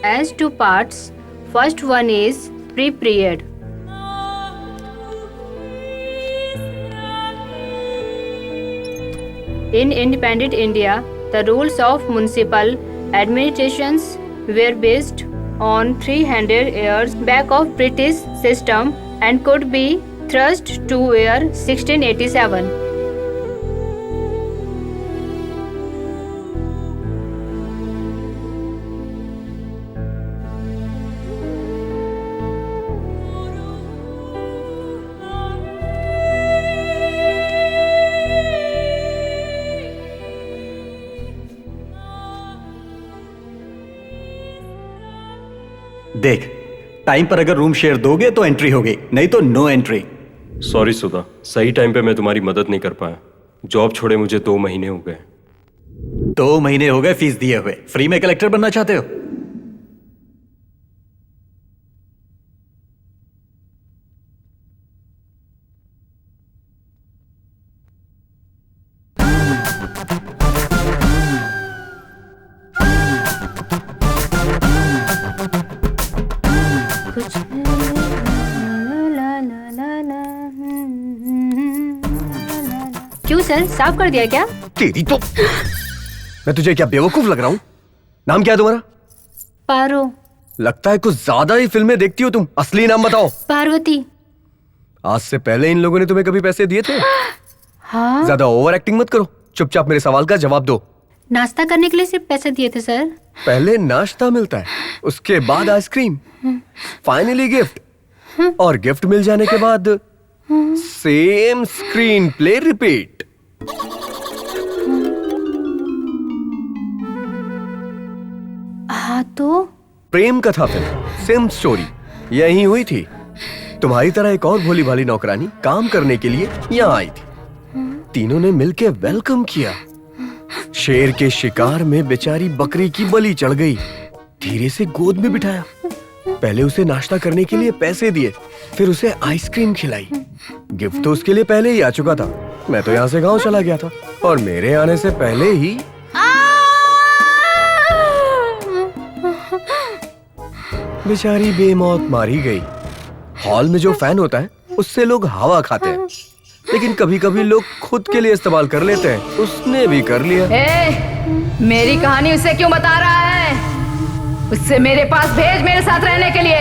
as 2 parts. First one is pre-period. In independent India, the rules of municipal administrations were based on 300 years back of British system and could be thrust to year 1687. देख, time पर अगर room share दोगे तो entry होगी, नहीं तो no entry. Sorry सुधा, सही time पे मैं तुम्हारी मदद नहीं कर पाया। जॉब छोड़े मुझे 2 महीने हो गए। 2 महीने हो गए फीस दिए हुए, फ्री में कलेक्टर बनना चाहते हो? क्यों सर, साफ कर दिया क्या? तेरी तो, मैं तुझे क्या बेवकूफ लग रहा हूँ? नाम क्या है तुम्हारा? पारो। लगता है कुछ ज्यादा ही फिल्में देखती हो तुम। असली नाम बताओ। पार्वती। आज से पहले इन लोगों ने तुम्हें कभी पैसे दिए थे? हाँ। ज्यादा ओवर एक्टिंग मत करो, चुपचाप मेरे सवाल का जवाब दो। नाश्ता करने के लिए सिर्फ पैसे दिए थे सर। पहले नाश्ता मिलता है, उसके बाद आइसक्रीम, फाइनली गिफ्ट, और गिफ्ट मिल जाने के बाद सेम स्क्रीन प्ले रिपीट। हाँ तो प्रेम कथा फिल्म, सेम स्टोरी यही हुई थी। तुम्हारी तरह एक और भोली भाली नौकरानी काम करने के लिए यहाँ आई थी। तीनों ने मिलकर वेलकम किया। शेर के शिकार में बेचारी बकरी की बलि चढ़ गई। धीरे से गोद में बिठाया, पहले उसे नाश्ता करने के लिए पैसे दिए, फिर उसे आइसक्रीम खिलाई। गिफ्ट तो उसके लिए पहले ही आ चुका था। मैं तो यहाँ से गांव चला गया था और मेरे आने से पहले ही बेचारी बेमौत मारी गई। हॉल में जो फैन होता है उससे लोग हवा खाते हैं, लेकिन कभी कभी लोग खुद के लिए इस्तेमाल कर लेते हैं। उसने भी कर लिया। मेरी कहानी उसे क्यों बता रहा है? उससे मेरे पास भेज, मेरे साथ रहने के लिए।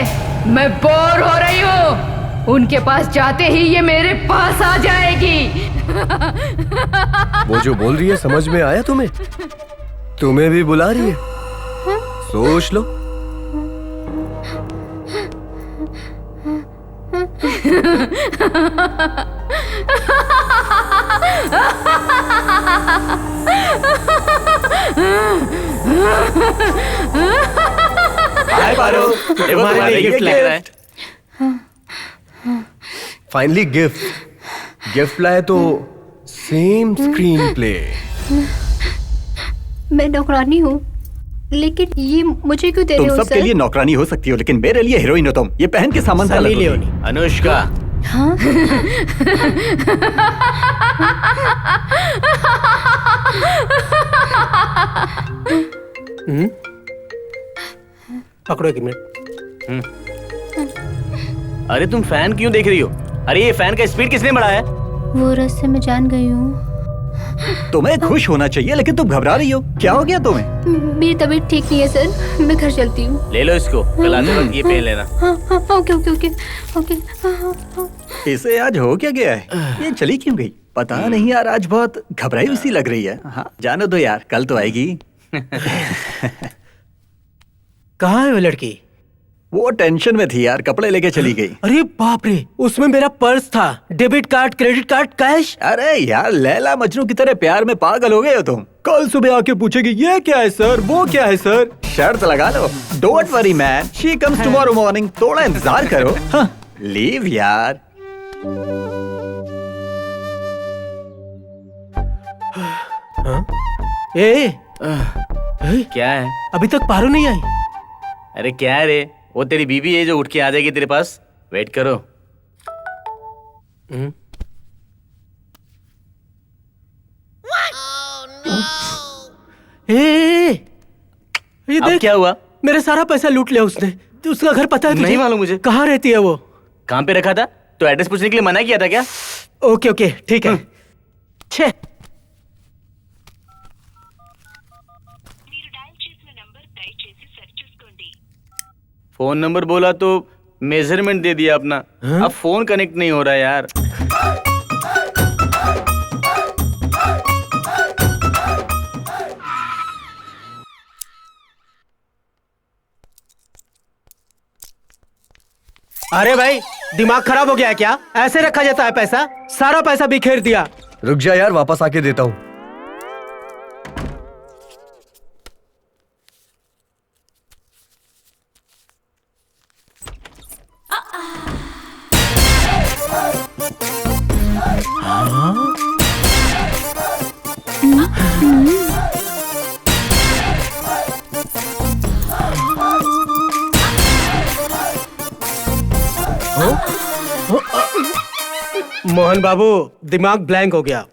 मैं बोर हो रही हूँ। उनके पास जाते ही ये मेरे पास आ जाएगी। वो जो बोल रही है समझ में आया तुम्हें? तुम्हें भी बुला रही है, सोच लो। हाय पारो, देखो तुम्हारे लिए गिफ्ट लग रहा है। फाइनली गिफ्ट लाए तो सेम स्क्रीन प्ले। मैं नौकरानी हूँ, लेकिन ये मुझे क्यों दे रहे तुम हो सबके लिए नौकरानी हो सकती हो, लेकिन मेरे लिए हीरोइन हो तुम। ये पहन के सामान का सनी लियोनी। अनुष्का, हाँ? पकड़ो 1 मिनट। अरे तुम फैन क्यों देख रही हो? अरे ये फैन का स्पीड किसने बढ़ाया? वो रास्ते में जान गई हूँ। तुम्हें खुश होना चाहिए, लेकिन तुम घबरा रही हो। क्या हो गया तुम्हें? मेरी तबीयत ठीक नहीं है सर, मैं घर चलती हूँ। ले लो इसको, कल आते वक्त ये पहन लेना। Okay okay okay okay. इसे आज हो क्या गया है? ये चली क्यों गई? पता नहीं यार, आज बहुत घबराई हुई सी लग रही है। हाँ, जाने दो यार, कल तो आएगी। कहाँ है वो लड़की? वो टेंशन में थी यार, कपड़े लेके चली गई। अरे बाप रे, उसमें मेरा पर्स था, debit card, credit card, cash. अरे यार, लैला मजनू की तरह प्यार में पागल हो गए हो तुम। कल सुबह आके पूछेगी ये क्या है सर, वो क्या है सर। शर्त लगा लो, don't worry man, she comes tomorrow morning. थोड़ा इंतजार करो। हाँ, लीव यार। ए, क्या है? अभी तक पारो नहीं आई। अरे क्या है रे? वो तेरी बीबी है जो उठ के आ जाएगी तेरे पास। वेट करो। ये अब देख, क्या हुआ? मेरा सारा पैसा लूट लिया उसने। तो उसका घर पता है तुझे? नहीं मालूम मुझे। कहाँ रहती है वो? कहाँ पे रखा था? तो एड्रेस पूछने के लिए मना किया था क्या? ओके ओके, ठीक है। छे फोन नंबर बोला तो मेजरमेंट दे दिया अपना। अब फोन कनेक्ट नहीं हो रहा यार। अरे भाई, दिमाग खराब हो गया है क्या? ऐसे रखा जाता है पैसा? सारा पैसा बिखेर दिया। रुक जा यार, वापस आके देता हूँ। मोहन बाबू, दिमाग ब्लैंक हो गया।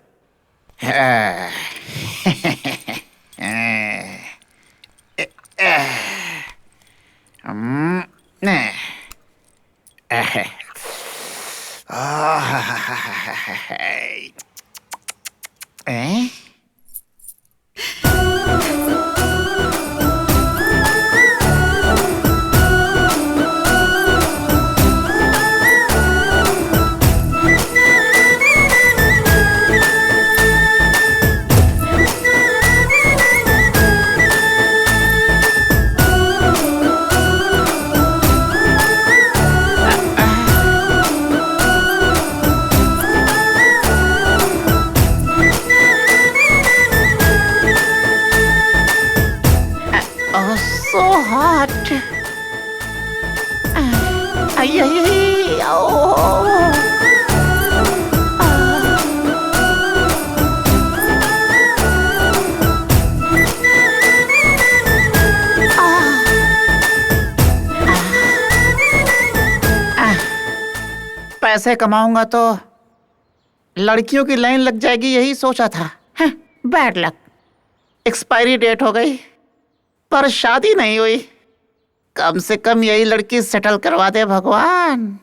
पैसे कमाऊंगा तो लड़कियों की लाइन लग जाएगी, यही सोचा था। बैड लक, एक्सपायरी डेट हो गई, पर शादी नहीं हुई। कम से कम यही लड़की सेटल करवा दे भगवान।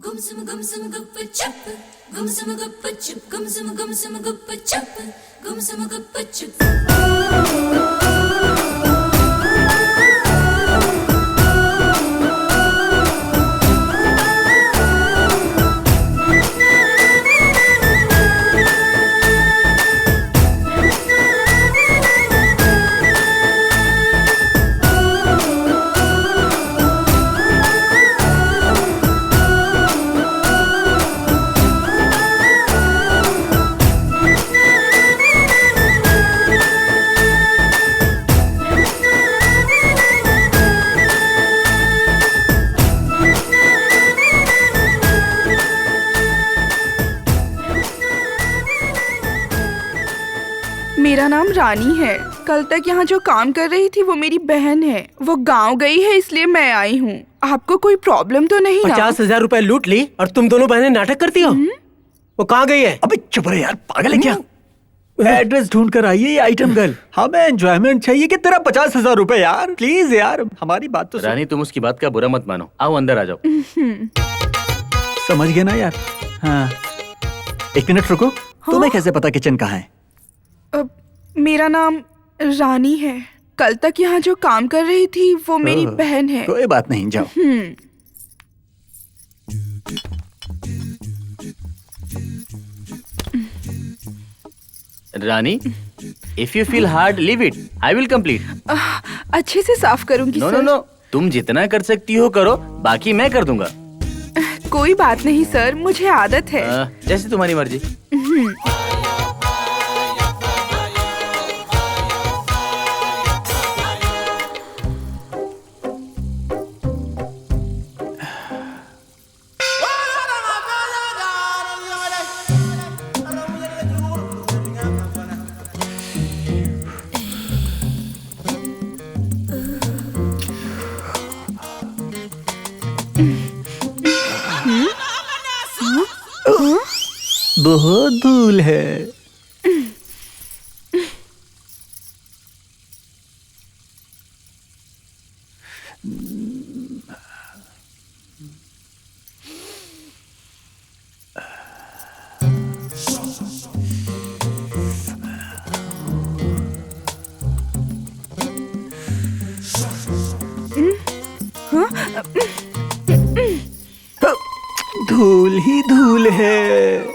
Gumsum gumsum guppa chup, gumsum guppa chup, gumsum guppa chup, gumsum guppa chup. मेरा नाम रानी है। कल तक यहाँ जो काम कर रही थी वो मेरी बहन है। वो गांव गई है इसलिए मैं आई हूँ। आपको कोई प्रॉब्लम तो नहीं ना? 50,000 रुपए लूट ली और तुम दोनों बहनें नाटक करती हो। वो कहाँ गई है? अबे चुप रहे यार, पागल है क्या? एड्रेस ढूंढ कर आई है ये आइटम गर्ल। हमें एंजॉयमेंट चाहिए कि तेरा 50,000 रुपए यार, प्लीज यार हमारी बात तो रानी तुम उसकी बात का बुरा मत मानो। आओ अंदर आ जाओ। समझ गए ना यार? हाँ 1 मिनट रुको। तुम्हें कैसे पता किचन कहाँ है? मेरा नाम रानी है। कल तक यहाँ जो काम कर रही थी वो मेरी बहन है। कोई बात नहीं, जाओ। Rani, if you feel hard leave it, I will complete. अच्छे से साफ करूंगी। No sir. नो नो, तुम जितना कर सकती हो करो, बाकी मैं कर दूंगा। कोई बात नहीं सर, मुझे आदत है। जैसे तुम्हारी मर्जी। बहुत धूल है। धूल ही धूल है।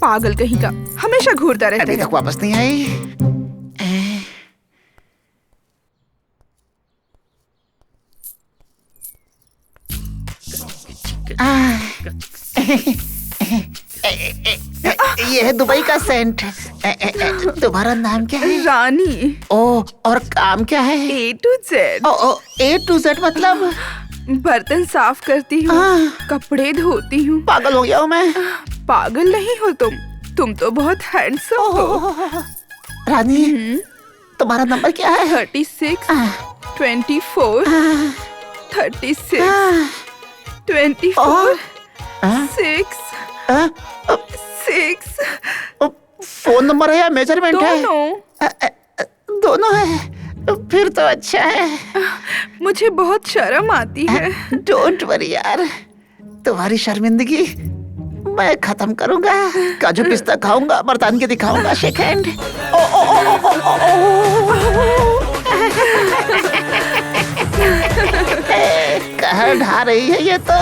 पागल कहीं का, हमेशा घूरता रहता है। अभी तक वापस नहीं आई। ये है दुबई का सेंट। तुम्हारा नाम क्या है? रानी। ओ, और काम क्या है? A to Z। O, A to Z मतलब? बर्तन साफ करती हूँ, कपड़े धोती हूँ। पागल हो गया हूँ मैं। पागल नहीं हो तुम तो बहुत हैंडसम हो। रानी, तुम्हारा नंबर क्या है? 36 24 36 24 6 6। फोन नंबर है या मेजरमेंट है? दोनों है। फिर तो अच्छा है। मुझे बहुत शर्म आती है। डोंट वरी यार, तुम्हारी शर्मिंदगी मैं खत्म करूंगा। काजू पिस्ता खाऊंगा, बर्तन के दिखाऊंगा। Shake hand. कहर ढा रही है ये तो।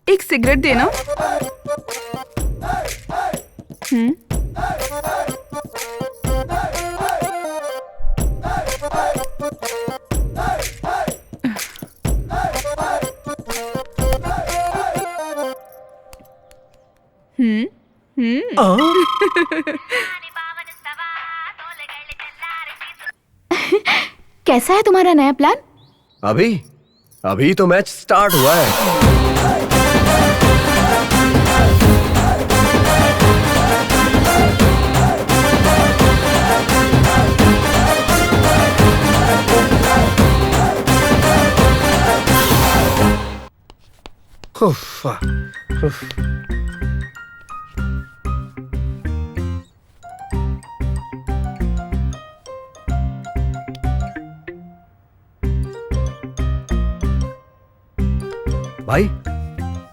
एक सिगरेट देना। कैसा है तुम्हारा नया प्लान? अभी तो मैच स्टार्ट हुआ है। भाई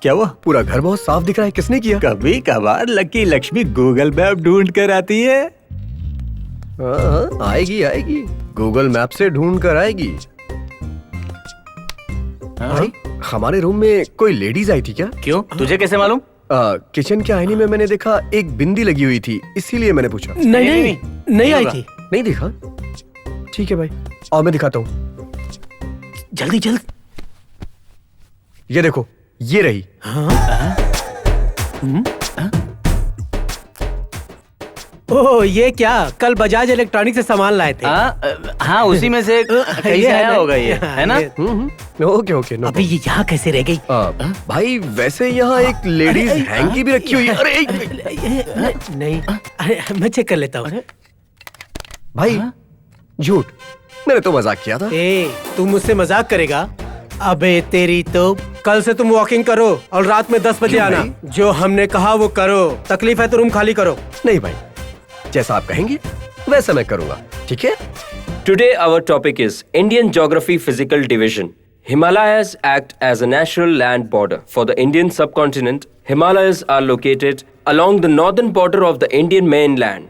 क्या हुआ? पूरा घर बहुत साफ दिख रहा है, किसने किया? कभी कभार लकी लक्ष्मी गूगल मैप ढूंढ कर आती है। हाँ, आएगी आएगी, गूगल मैप से ढूंढ कर आएगी। भाई हमारे रूम में कोई लेडीज आई थी क्या? क्यों, तुझे कैसे मालूम? किचन के आईने में मैंने देखा एक बिंदी लगी हुई थी, इसीलिए मैंने पूछा। नहीं आई थी। नहीं देखा? ठीक है भाई, और मैं दिखाता हूँ। जल्दी जल्द। ये देखो, ये रही। ओह, ये क्या? कल बजाज इलेक्ट्रॉनिक से सामान लाए थे। हाँ, उसी में से कहीं से आया होगा ये, है ना? Okay okay. अभी ये यहाँ कैसे रह गई? भाई वैसे यहाँ एक लेडीज हैंकी भी रखी हुई है। अरे नहीं, अरे मैं चेक कर लेता हूँ। भाई झूठ, मैंने तो मजाक किया था। तू मुझसे मजाक करेगा? अबे तेरी तो, कल से तुम वॉकिंग करो और रात में 10 बजे आना। जो हमने कहा वो करो, तकलीफ है तो रूम खाली करो। नहीं भाई, जैसा आप कहेंगे वैसा मैं करूंगा, ठीक है? Today our topic is Indian Geography Physical Division. Himalayas act as a natural land border for the Indian subcontinent. Himalayas are located along the northern border of the Indian mainland.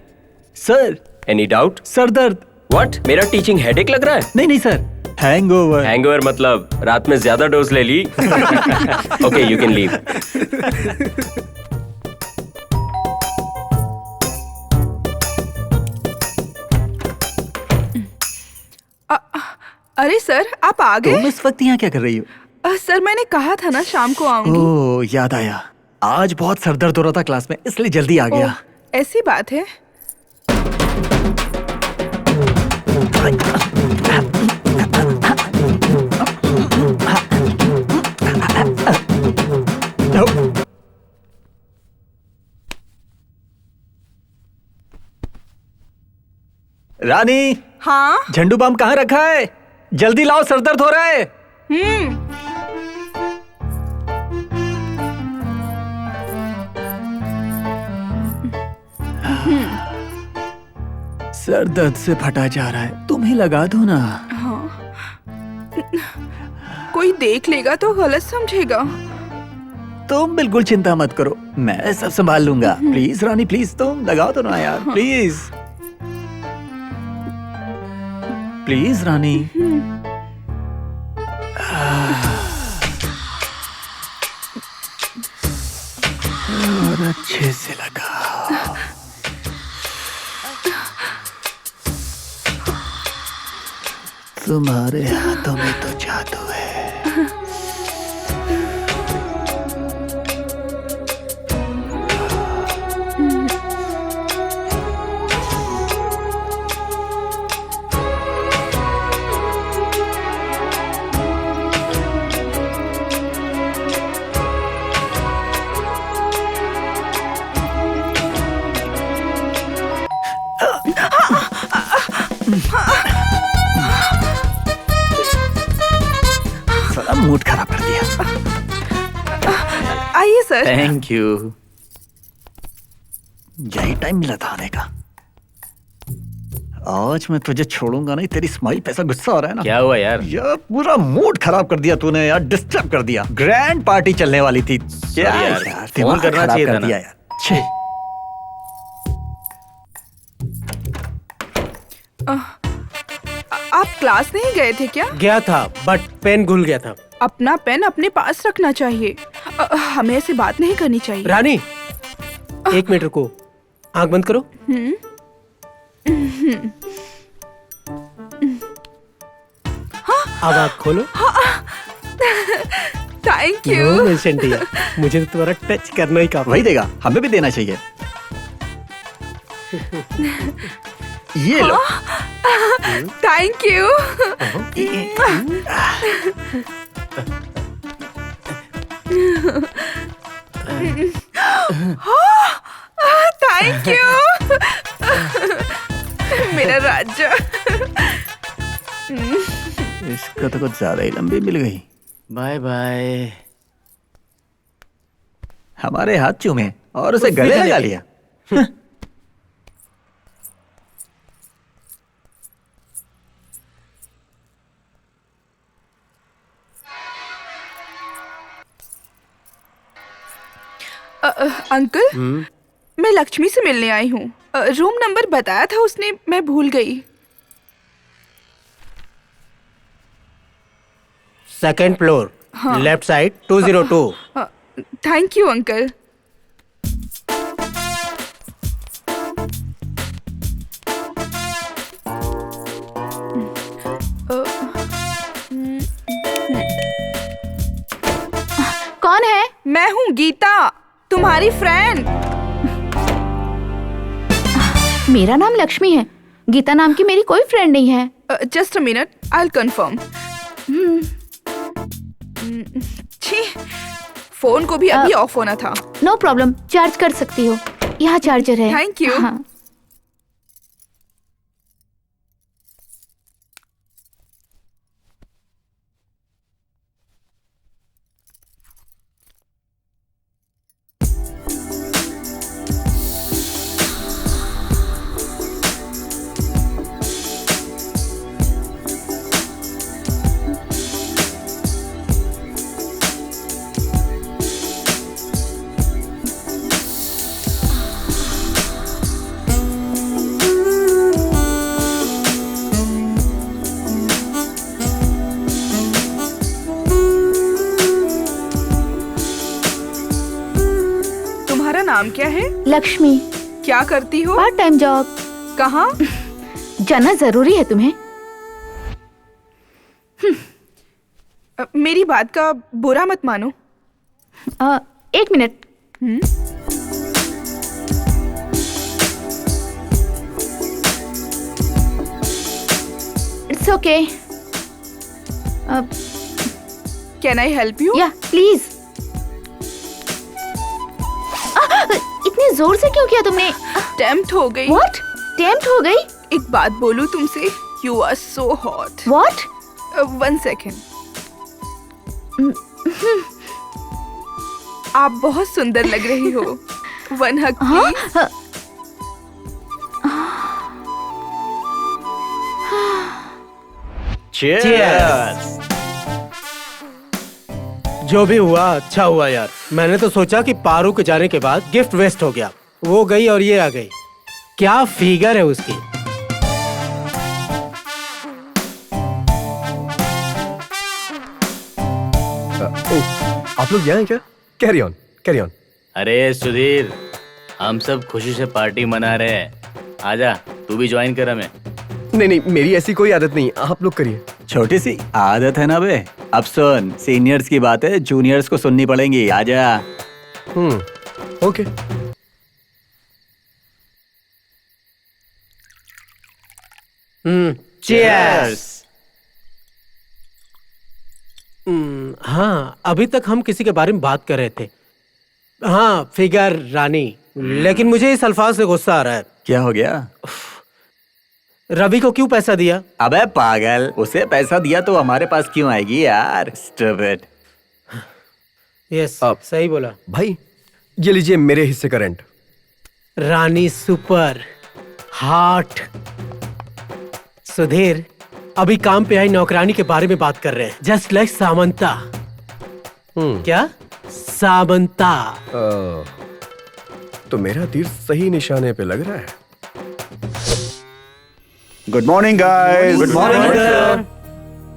Sir, any doubt? Sir दर्द। What? मेरा teaching headache लग रहा है? नहीं sir, hangover. Hangover मतलब रात में ज्यादा डोज ले ली? Okay, you can leave. अरे सर, आप आ गए? तुम इस वक्त यहाँ क्या कर रही हो? सर मैंने कहा था ना शाम को आऊंगी। ओह, याद आया, आज बहुत सरदर्द हो रहा था क्लास में, इसलिए जल्दी आ गया। ऐसी बात है। रानी। हाँ? झंडू बम कहाँ रखा है? जल्दी लाओ, सरदर्द हो रहा है। सर दर्द से फटा जा रहा है, तुम ही लगा दो ना। हाँ। कोई देख लेगा तो गलत समझेगा। तुम बिल्कुल चिंता मत करो, मैं सब संभाल लूंगा। प्लीज रानी, प्लीज तुम लगा दो ना यार, प्लीज प्लीज रानी। और अच्छे से लगा। तुम्हारे हाथों में तो जादू है। साला मूड खराब कर दिया। आइए सर। Thank you. यही टाइम मिला था आने का। आज मैं तुझे छोड़ूंगा नहीं, तेरी स्माइल पे ऐसा गुस्सा हो रहा है ना। क्या हुआ यार? यार पूरा मूड खराब कर दिया तूने यार, डिस्टर्ब कर दिया। ग्रैंड पार्टी चलने वाली थी। क्या यार, दिमाग फोन करना खराब चाहिए कर था ना। दिया यार। छे। आप क्लास नहीं गए थे क्या? गया था, बट पेन भूल गया था। अपना पेन अपने पास रखना चाहिए। हमें ऐसी बात नहीं करनी चाहिए। रानी, 1 मिनट रुको, आंख बंद करो। अब आंख खोलो। Thank you. मुझे तो तुम्हारा टच करना ही काफी। वही देगा, हमें भी देना चाहिए। ये लो। Thank you. थैंक यू मेरा राजा। इसका तो कुछ ज्यादा ही लंबी मिल गई। Bye bye. हमारे हाथ चूमे और उसे गले लगा लिया। अंकल, मैं लक्ष्मी से मिलने आई हूँ। रूम नंबर बताया था उसने, मैं भूल गई। सेकंड फ्लोर, हाँ। Left side 202। Thank you uncle. कौन है? मैं हूँ गीता, तुम्हारी फ्रेंड। मेरा नाम लक्ष्मी है, गीता नाम की मेरी कोई फ्रेंड नहीं है। Just a minute, I will confirm. छी, फोन को भी अभी ऑफ होना था। नो प्रॉब्लम, चार्ज कर सकती हो, यहाँ चार्जर है। Thank you. हाँ। नाम क्या है? लक्ष्मी। क्या करती हो? Part time job. कहाँ? जाना जरूरी है तुम्हें? मेरी बात का बुरा मत मानो। 1 minute. It's okay. Can I help you? या प्लीज। इतनी जोर से क्यों किया तुमने? टेम्प्ट हो गई। व्हाट? टेम्प्ट हो गई? एक बात बोलूं तुमसे, you are so hot. What? 1 second. आप बहुत सुंदर लग रही हो। 1 हग प्लीज। Cheers! जो भी हुआ अच्छा हुआ यार। मैंने तो सोचा कि पारू के जाने के बाद गिफ्ट वेस्ट हो गया। वो गई और ये आ गई। क्या फिगर है उसकी। आप लोग यहाँ हैं क्या? Carry on, carry on. अरे सुधीर, हम सब खुशी से पार्टी मना रहे हैं। आजा, तू भी ज्वाइन कर हमें। नहीं, मेरी ऐसी कोई आदत नहीं, आप लोग करिए। छोटी सी आदत है ना बे। अब सुन, सीनियर्स की बातें जूनियर्स को सुननी पड़ेंगी। आजा। ओके। चीयर्स। हाँ, अभी तक हम किसी के बारे में बात कर रहे थे। हाँ, फिगर रानी। लेकिन मुझे इस अल्फाज से गुस्सा आ रहा है। क्या हो गया? रवि को क्यों पैसा दिया? अबे पागल, उसे पैसा दिया तो हमारे पास क्यों आएगी यार। स्टूपिड। यस, सही बोला भाई। ये लीजिए मेरे हिस्से का रेंट। रानी सुपर हॉट। सुधीर, अभी काम पे आई नौकरानी के बारे में बात कर रहे हैं। Just like Samantha. क्या? सामंता। तो मेरा तीर सही निशाने पे लग रहा है। Good morning guys. Good morning sir.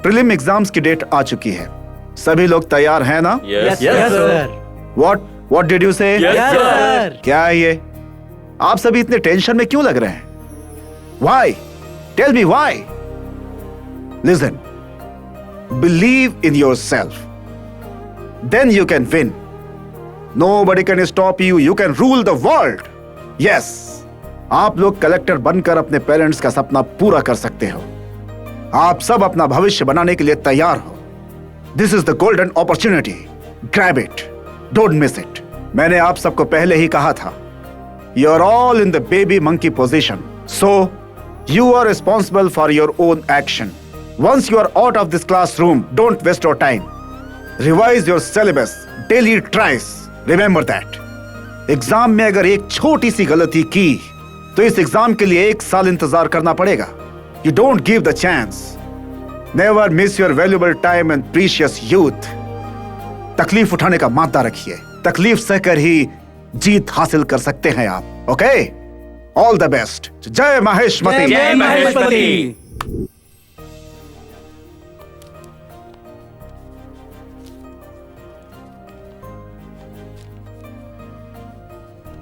Prelim exams की डेट आ चुकी है। सभी लोग तैयार हैं ना? Yes sir. What did you say? Yes, sir. क्या है ये? आप सभी इतने टेंशन में क्यों लग रहे हैं? Why? Tell me why? Listen. Believe in yourself. Then you can win. Nobody can stop you. You can rule the world. Yes. आप लोग कलेक्टर बनकर अपने पेरेंट्स का सपना पूरा कर सकते हो। आप सब अपना भविष्य बनाने के लिए तैयार हो। This is the golden opportunity. Grab it. Don't miss it. मैंने आप सबको पहले ही कहा था, You are all in the baby monkey position. So, you are responsible for your own action. Once you are out of this classroom, don't waste your time. Revise your syllabus. Daily tries. Remember that. Exam में अगर एक छोटी सी गलती की तो इस exam के लिए 1 साल इंतजार करना पड़ेगा। You don't give the chance. Never miss your valuable time and precious youth. तकलीफ उठाने का मादा रखिए। तकलीफ सहकर ही जीत हासिल कर सकते हैं आप। Okay, all the best. जय महेशमती। जय महेशमती।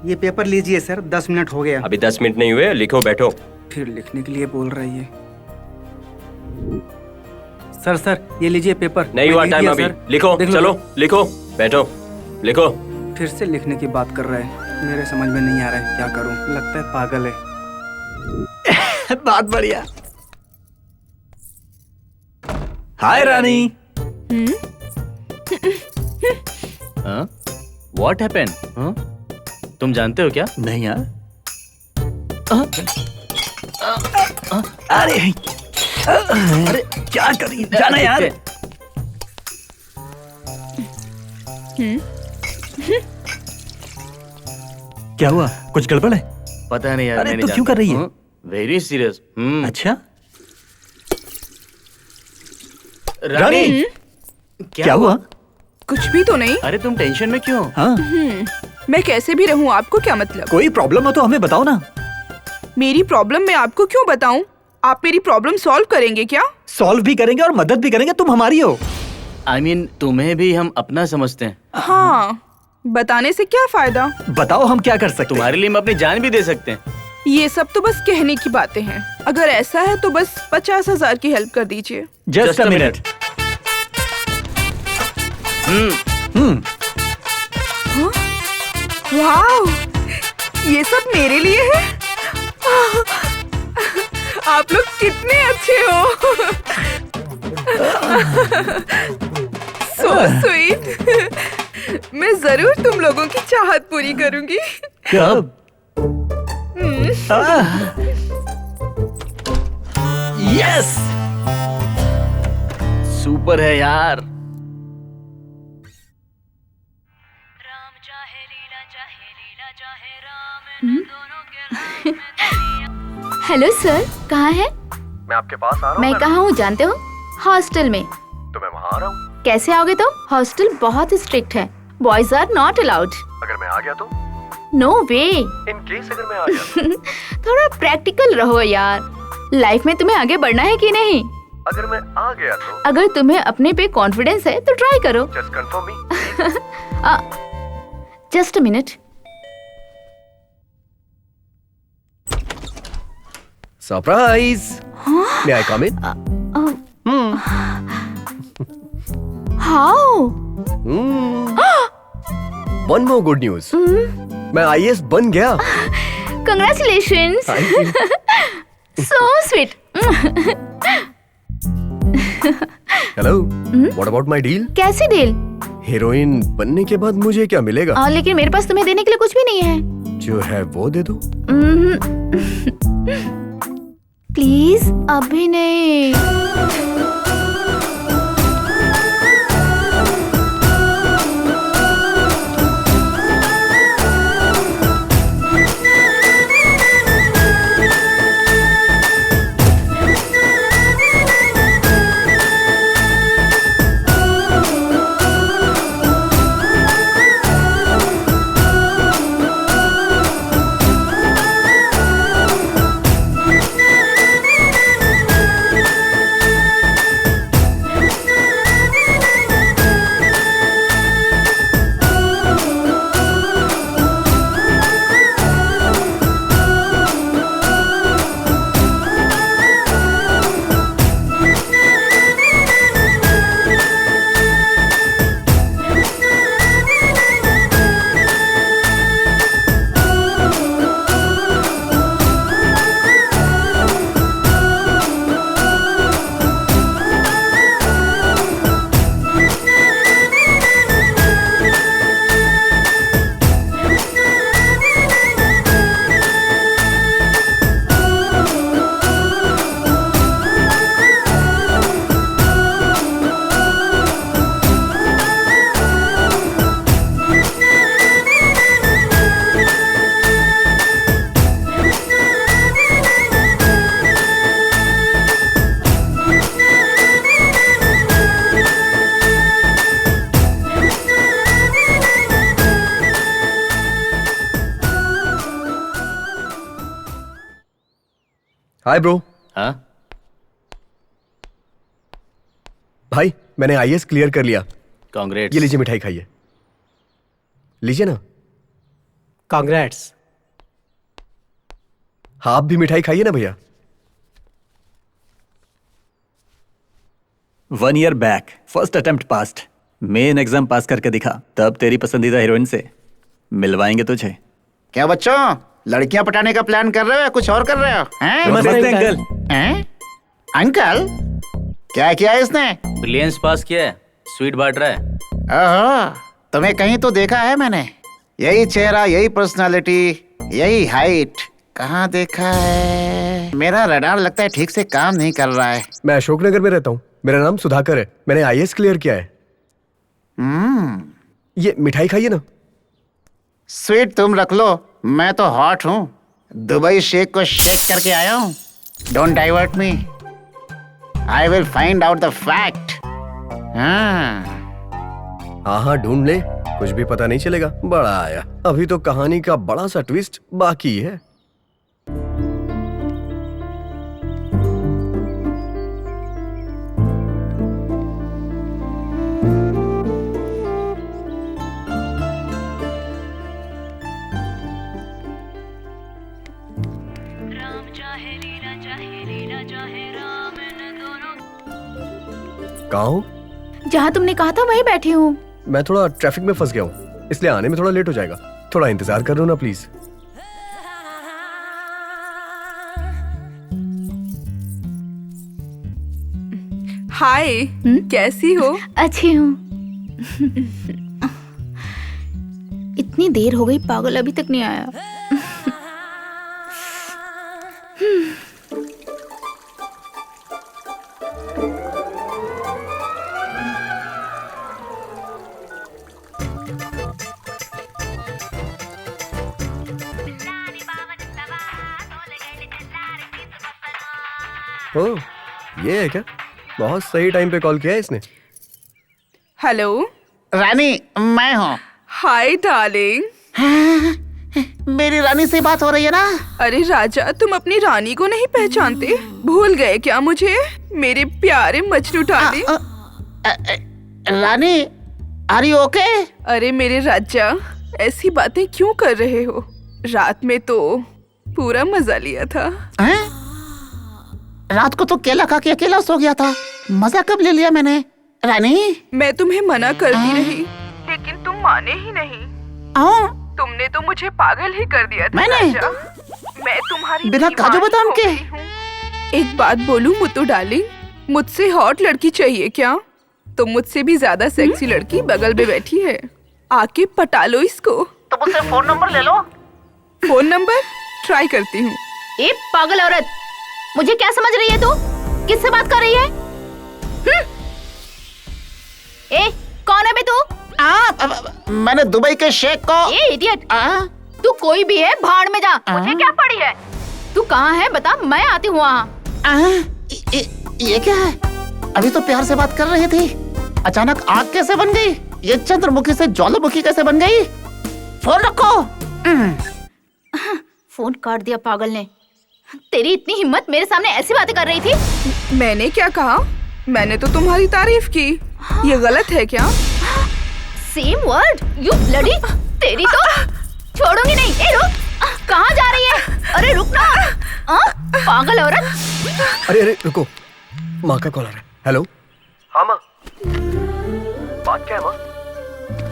ये पेपर लीजिए सर, 10 मिनट हो गया। अभी 10 मिनट नहीं हुए, लिखो बैठो। फिर लिखने के लिए बोल रही है। सर ये लीजिए पेपर। नहीं हुआ टाइम अभी, लिखो। चलो लिखो, बैठो, लिखो। फिर से लिखने की बात कर रहा है, मेरे समझ में नहीं आ रहा है क्या करूं। लगता है पागल है। बात बढ़िया। हाय रानी। What happened? तुम जानते हो क्या? नहीं यार। अरे क्या करी, जाना यार। क्या हुआ, कुछ गड़बड़ है? पता नहीं यार। अरे तो क्यों कर रही है? Very serious. अच्छा रानी, क्या हुआ? कुछ भी तो नहीं। अरे तुम टेंशन में क्यों? हाँ? मैं कैसे भी रहूं, आपको क्या मतलब? कोई प्रॉब्लम हो तो हमें बताओ ना। मेरी प्रॉब्लम मैं आपको क्यों बताऊं? आप मेरी प्रॉब्लम सॉल्व करेंगे क्या? सॉल्व भी करेंगे और मदद भी करेंगे, तुम हमारी हो। I mean, तुम्हें भी हम अपना समझते हैं। हाँ, बताने से क्या फायदा? बताओ हम क्या कर सकते हैं? तुम्हारे लिए हम अपनी जान भी दे सकते हैं। ये सब तो बस कहने की बातें हैं। अगर ऐसा है तो बस 50,000 की हेल्प कर दीजिए। Just a minute. वाओ, ये सब मेरे लिए है। आप लोग कितने अच्छे हो। So sweet. मैं जरूर तुम लोगों की चाहत पूरी करूंगी। कब? यस, सुपर है यार। हेलो सर, कहाँ है? मैं आपके पास आ रहा हूँ। मैं कहाँ हूँ जानते हो? हॉस्टल में। तो मैं वहाँ आ रहा हूँ। कैसे आओगे तुम? हॉस्टल बहुत स्ट्रिक्ट है, बॉयज आर नॉट अलाउड। अगर मैं आ गया तो? No way. इन केस अगर मैं आ गया थोड़ा प्रैक्टिकल रहो यार। लाइफ में तुम्हें आगे बढ़ना है कि नहीं? अगर मैं आ गया तो? अगर तुम्हें अपने पे कॉन्फिडेंस है तो ट्राई करो। Just confirm me. Just a minute. Surprise. May I come in? How? One more good news. मैं IAS बन गया। Congratulations. So sweet. Hello. What about my deal? कैसी डील? हीरोइन बनने के बाद मुझे क्या मिलेगा? लेकिन मेरे पास तुम्हें देने के लिए कुछ भी नहीं है। जो है वो दे दो। प्लीज अभी नहीं। Hi bro. हाँ भाई मैंने आईएएस क्लियर कर लिया। कांग्रेट्स। ये लीजिए मिठाई खाइए। लीजिए ना। कांग्रेट्स। हाँ आप भी मिठाई खाइए ना भैया। 1 year back first attempt past. Main exam पास करके दिखा, तब तेरी पसंदीदा हीरोइन से मिलवाएंगे तुझे। क्या बच्चों, लड़कियां पटाने का प्लान कर रहे हो या कुछ और कर रहे हो? हैं? नमस्ते अंकल। हैं? अंकल क्या किया है इसने? ब्रिलियंस पास किया है, स्वीट बांट रहा है। ओहो, तुम्हें कहीं तो देखा है मैंने। यही चेहरा, यही पर्सनालिटी, यही हाइट, कहाँ देखा है? मेरा रडार लगता है ठीक से काम नहीं कर रहा है। मैं अशोकनगर में रहता हूँ। मेरा नाम सुधाकर है। मैंने आईएएस क्लियर किया है। ये मिठाई खाइए ना। स्वीट तुम रख लो, मैं तो हॉट हूँ। दुबई शेक को शेक करके आया हूँ। Don't divert me, I will find out the fact. हाँ ढूंढ ले, कुछ भी पता नहीं चलेगा। बड़ा आया, अभी तो कहानी का बड़ा सा ट्विस्ट बाकी है। कहाँ हो? जहाँ तुमने कहा था वहीं बैठी हूँ। मैं थोड़ा ट्रैफिक में फंस गया हूँ, इसलिए आने में थोड़ा लेट हो जाएगा। थोड़ा इंतजार कर लो ना प्लीज। हाय, कैसी हो? अच्छी हूँ। इतनी देर हो गई, पागल अभी तक नहीं आया। ओ, ये है क्या? बहुत सही टाइम पे कॉल किया है इसने। हेलो रानी, मैं हूँ। Hi darling. मेरी रानी से बात हो रही है ना? अरे राजा, तुम अपनी रानी को नहीं पहचानते? भूल गए क्या मुझे, मेरे प्यारे मजनू डार्लिंग? रानी, आर यू ओके? अरे मेरे राजा, ऐसी बातें क्यों कर रहे हो? रात में तो पूरा मजा लिया था। रात को तो केला खा के अकेला सो गया था, मजा कब ले लिया मैंने? रानी, मैं तुम्हें मना करती रही, लेकिन तुम माने ही नहीं। तुमने तो मुझे पागल ही कर दिया था। मैंने? राजा, मैं तुम्हारी बिना काजू बादाम के? एक बात बोलूं मुत्तू डार्लिंग, मुझसे हॉट लड़की चाहिए क्या? तो मुझसे भी ज्यादा सेक्सी लड़की बगल में बैठी है, आके पटा लो इसको। तो मुझसे फोन नंबर ले लो। फोन नंबर ट्राई करती हूँ। ए पागल औरत, मुझे क्या समझ रही है तू? किससे बात कर रही है? ए, कौन है बे तू? मैंने दुबई के शेख को। ए इडियट, तू कोई भी है, भाड़ में जा। मुझे क्या पड़ी है? तू कहाँ है बता, मैं आती हूँ वहाँ। ये क्या है? अभी तो प्यार से बात कर रही थी, अचानक आग कैसे बन गई? ये चंद्रमुखी से ज्वालामुखी कैसे बन गई? फोन रखो। फोन काट दिया पागल ने। तेरी इतनी हिम्मत, मेरे सामने ऐसी बातें कर रही थी? मैंने क्या कहा? मैंने तो तुम्हारी तारीफ की। ये गलत है क्या? Same word, you bloody. तेरी तो छोड़ूंगी नहीं। ए रुक, कहाँ जा रही है? अरे रुक ना, पागल औरत। अरे अरे रुको, माँ का कॉल आ रहा है। हेलो। हाँ माँ, बात क्या है माँ?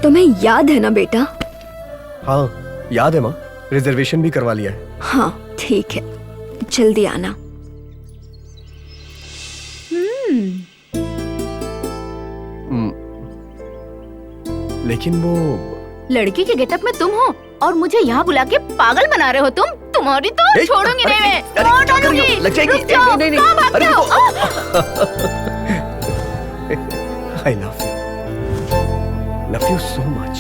तुम्हें याद है ना बेटा? हाँ याद है माँ, रिजर्वेशन भी करवा लिया है। हाँ ठीक है, जल्दी आना। लेकिन वो लड़की के गेटअप में तुम हो और मुझे यहाँ बुला के पागल बना रहे हो तुम। तुम्हारी तो छोड़ूंगी नहीं मैं। अरे क्या कर रही हो? लग जाएगी। नहीं नहीं नहीं, अरे रुको। I love you so much.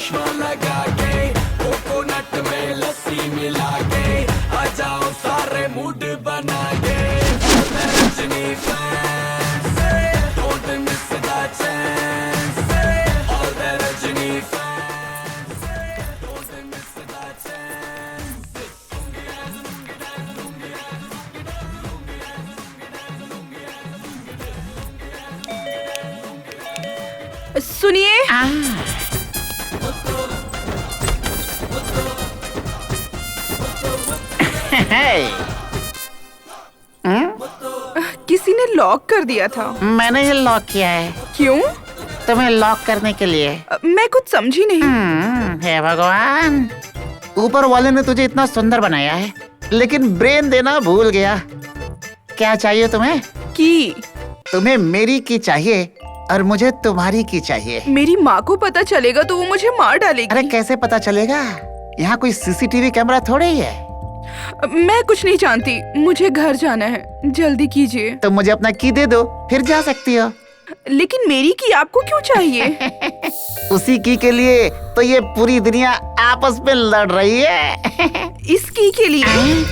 चश्मा लगा के कोकोनट में लस्सी मिला के आ जाओ सारे मूड बना के Rajni fans don't miss the chance all the Rajni fans don't miss the chance सुनिए। किसी ने लॉक कर दिया था। मैंने ये लॉक किया है। क्यों? तुम्हें लॉक करने के लिए। मैं कुछ समझी नहीं। हे भगवान, ऊपर वाले ने तुझे इतना सुंदर बनाया है, लेकिन ब्रेन देना भूल गया। क्या चाहिए तुम्हें? की। तुम्हें मेरी की चाहिए और मुझे तुम्हारी की चाहिए। मेरी माँ को पता चलेगा तो वो मुझे मार डालेगी। अरे कैसे पता चलेगा? यहाँ कोई सीसीटीवी कैमरा थोड़े ही है। मैं कुछ नहीं जानती, मुझे घर जाना है, जल्दी कीजिए। तो मुझे अपना की दे दो, फिर जा सकती हो। लेकिन मेरी की आपको क्यों चाहिए? उसी की के लिए तो ये पूरी दुनिया आपस में लड़ रही है। इस की के लिए?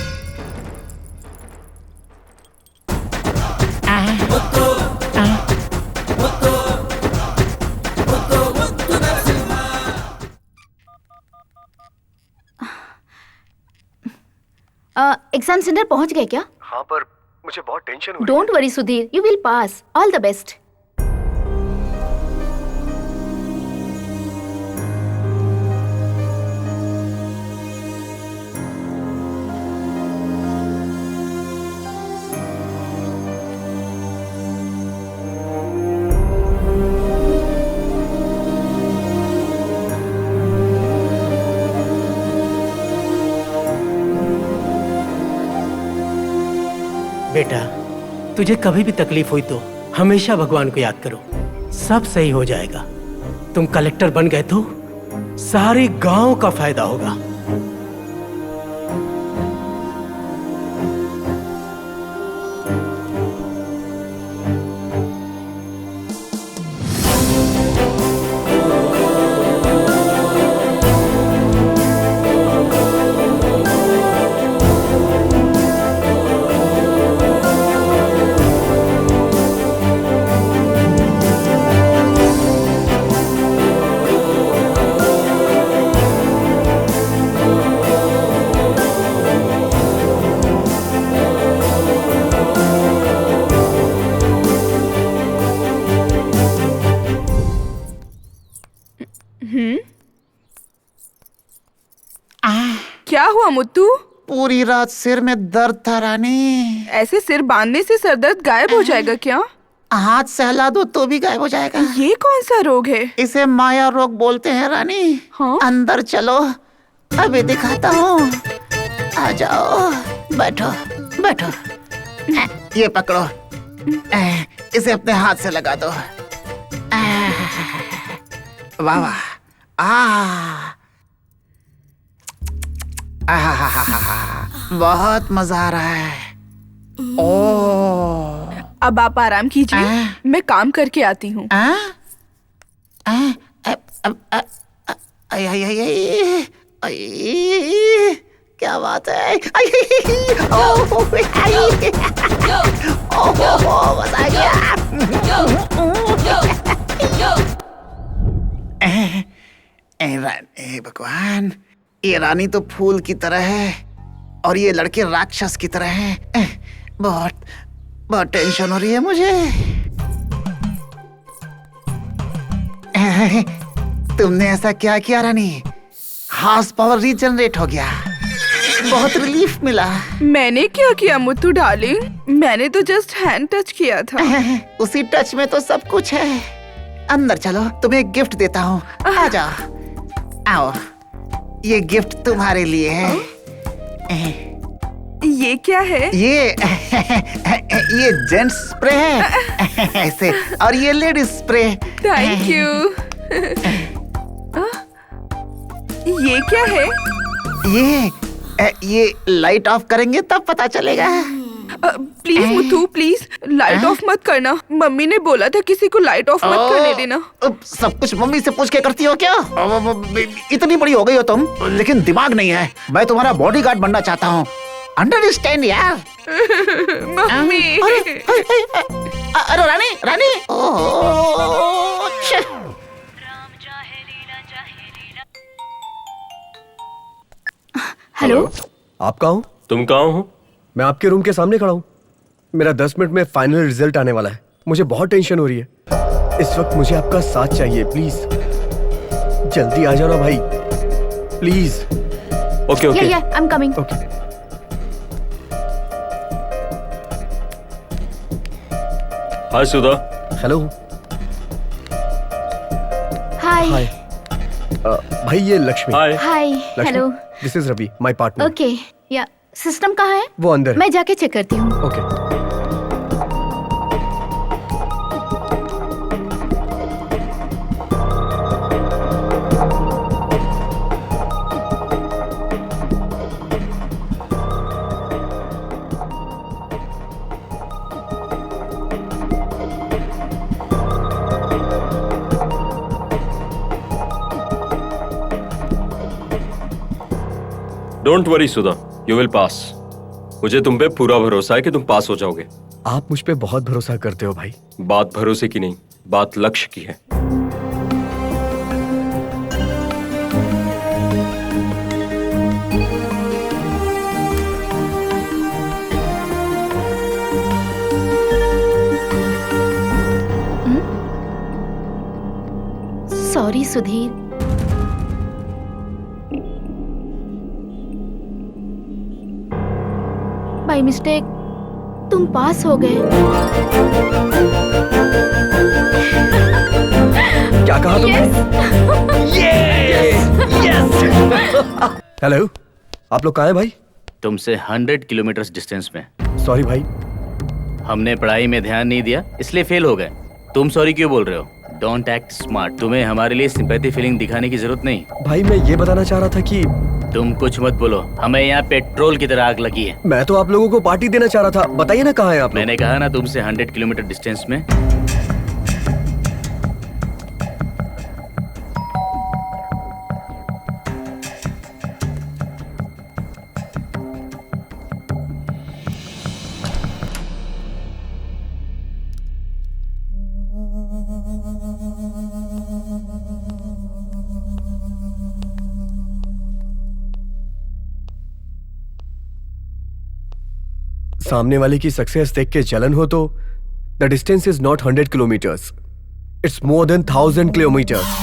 एग्जाम सेंटर पहुंच गए क्या? हाँ, पर मुझे बहुत टेंशन हो रही है। Don't worry Sudhir, you will pass. All the best. बेटा, तुझे कभी भी तकलीफ हुई तो हमेशा भगवान को याद करो, सब सही हो जाएगा। तुम कलेक्टर बन गए तो सारे गांव का फायदा होगा। क्या हुआ मुत्तू? पूरी रात सिर में दर्द था रानी। ऐसे सिर बांधने से सर दर्द गायब हो जाएगा क्या? हाथ सहला दो तो भी गायब हो जाएगा। ये कौन सा रोग है? इसे माया रोग बोलते हैं रानी। हाँ? अंदर चलो, अभी दिखाता हूँ। आ जाओ, बैठो बैठो। ये पकड़ो, इसे अपने हाथ से लगा दो। वाह वाह। बहुत मजा आ रहा है। ओ, अब आप आराम कीजिए, मैं काम करके आती हूँ। क्या बात है? मजा आ गया। भगवान, ये रानी तो फूल की तरह है और ये लड़के राक्षस की तरह हैं। बहुत बहुत टेंशन हो रही है मुझे। तुमने ऐसा क्या किया रानी? हाउस पावर रीजनरेट हो गया, बहुत रिलीफ मिला। मैंने क्या किया मुत्तू डार्लिंग? मैंने तो जस्ट हैंड टच किया था। उसी टच में तो सब कुछ है। अंदर चलो, तुम्हें एक गिफ्ट देता हूँ। आ जाओ, आओ। ये गिफ्ट तुम्हारे लिए है। ये क्या है? ये जेंट्स स्प्रे है ऐसे, और ये लेडीज स्प्रे। Thank you. ये क्या है? ये लाइट ऑफ करेंगे तब पता चलेगा। Please Muthu please light of मत करना। मम्मी ने बोला था किसी को लाइट ऑफ मत करने देना। सब कुछ मम्मी से पूछ के करती हो क्या? इतनी बड़ी हो गई हो तुम, लेकिन दिमाग नहीं है। मैं तुम्हारा बॉडीगार्ड बनना चाहता हूँ, अंडरस्टैंड यार? मम्मी। अरे रानी रानी, हेलो, आप कहाँ हो? तुम कहाँ हो? मैं आपके रूम के सामने खड़ा हूँ। मेरा 10 मिनट में फाइनल रिजल्ट आने वाला है। मुझे बहुत टेंशन हो रही है। इस वक्त मुझे आपका साथ चाहिए, प्लीज जल्दी आ जाओ ना भाई, please. Okay okay, I am coming. Okay. Hi Sudha. Hello. Hi. भाई ये Lakshmi. Hi. Hi. Hello. This is Ravi, my partner. Okay, या सिस्टम कहाँ है? वो अंदर है। मैं जाके चेक करती हूँ। Okay. Don't worry Sudha, you will pass. मुझे तुम पे पूरा भरोसा है कि तुम पास हो जाओगे। आप मुझ पे बहुत भरोसा करते हो भाई। बात भरोसे की नहीं, बात लक्ष्य की है। सॉरी सुधीर। बाय मिस्टेक तुम पास हो गए। क्या कहा तुमने? हेलो, आप लोग कहाँ हैं भाई? तुमसे 100 किलोमीटर डिस्टेंस में। सॉरी भाई। हमने पढ़ाई में ध्यान नहीं दिया इसलिए फेल हो गए। तुम सॉरी क्यों बोल रहे हो? Don't act smart. तुम्हें हमारे लिए सिंपैथी फीलिंग दिखाने की जरूरत नहीं। भाई मैं ये बताना चाह रहा था कि तुम कुछ मत बोलो, हमें यहाँ पेट्रोल की तरह आग लगी है। मैं तो आप लोगों को पार्टी देना चाह रहा था। बताइए ना कहाँ है आप? मैंने कहा ना तुमसे 100 किलोमीटर डिस्टेंस में। सामने वाले की सक्सेस देख के जलन हो तो the distance is not 100 kilometres, it's more than 1000 kilometres.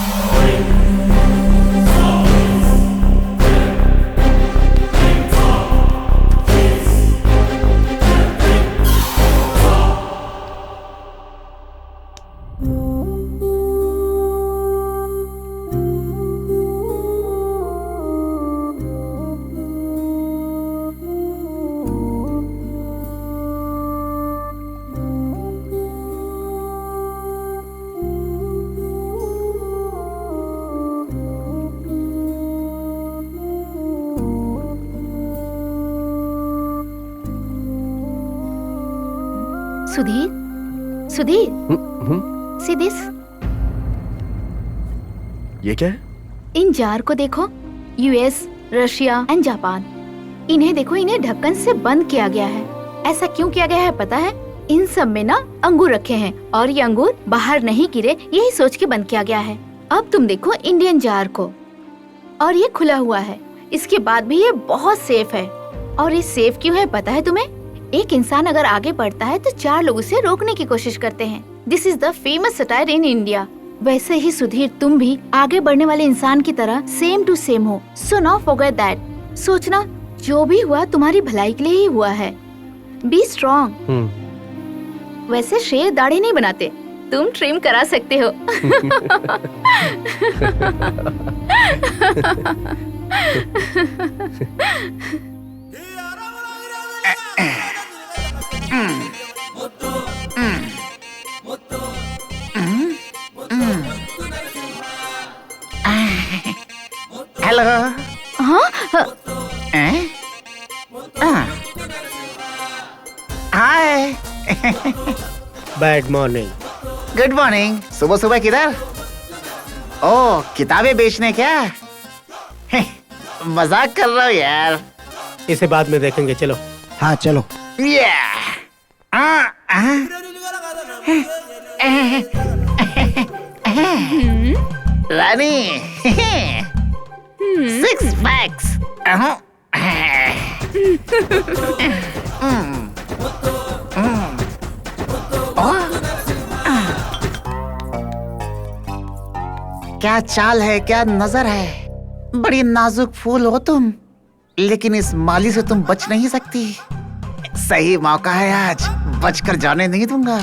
Sudhir, Sudhir, see this? ये क्या है? इन जार को देखो, यूएस, रशिया एंड जापान। इन्हें देखो, इन्हें ढक्कन से बंद किया गया है। ऐसा क्यों किया गया है पता है? इन सब में ना अंगूर रखे हैं और ये अंगूर बाहर नहीं गिरे, यही सोच के बंद किया गया है। अब तुम देखो इंडियन जार को, और ये खुला हुआ है। इसके बाद भी ये बहुत सेफ है। और ये सेफ क्यों है पता है तुम्हें? एक इंसान अगर आगे बढ़ता है तो 4 लोग उसे रोकने की कोशिश करते हैं। This is the famous satire in India. वैसे ही सुधीर, तुम भी आगे बढ़ने वाले इंसान की तरह सेम टू सेम हो। So now forget that. सोचना जो भी हुआ तुम्हारी भलाई के लिए ही हुआ है। Be strong. वैसे शेर दाढ़ी नहीं बनाते, तुम ट्रिम करा सकते हो। हेलो। हाँ? Bad morning. Good morning. सुबह सुबह किधर? ओ, किताबें बेचने क्या? मजाक कर रहा हूँ यार। इसे बाद में देखेंगे, चलो। हाँ चलो। रानी, 6 पैक्स। क्या चाल है, क्या नजर है। बड़ी नाजुक फूल हो तुम, लेकिन इस माली से तुम बच नहीं सकती। सही मौका है आज, बचकर जाने नहीं दूंगा।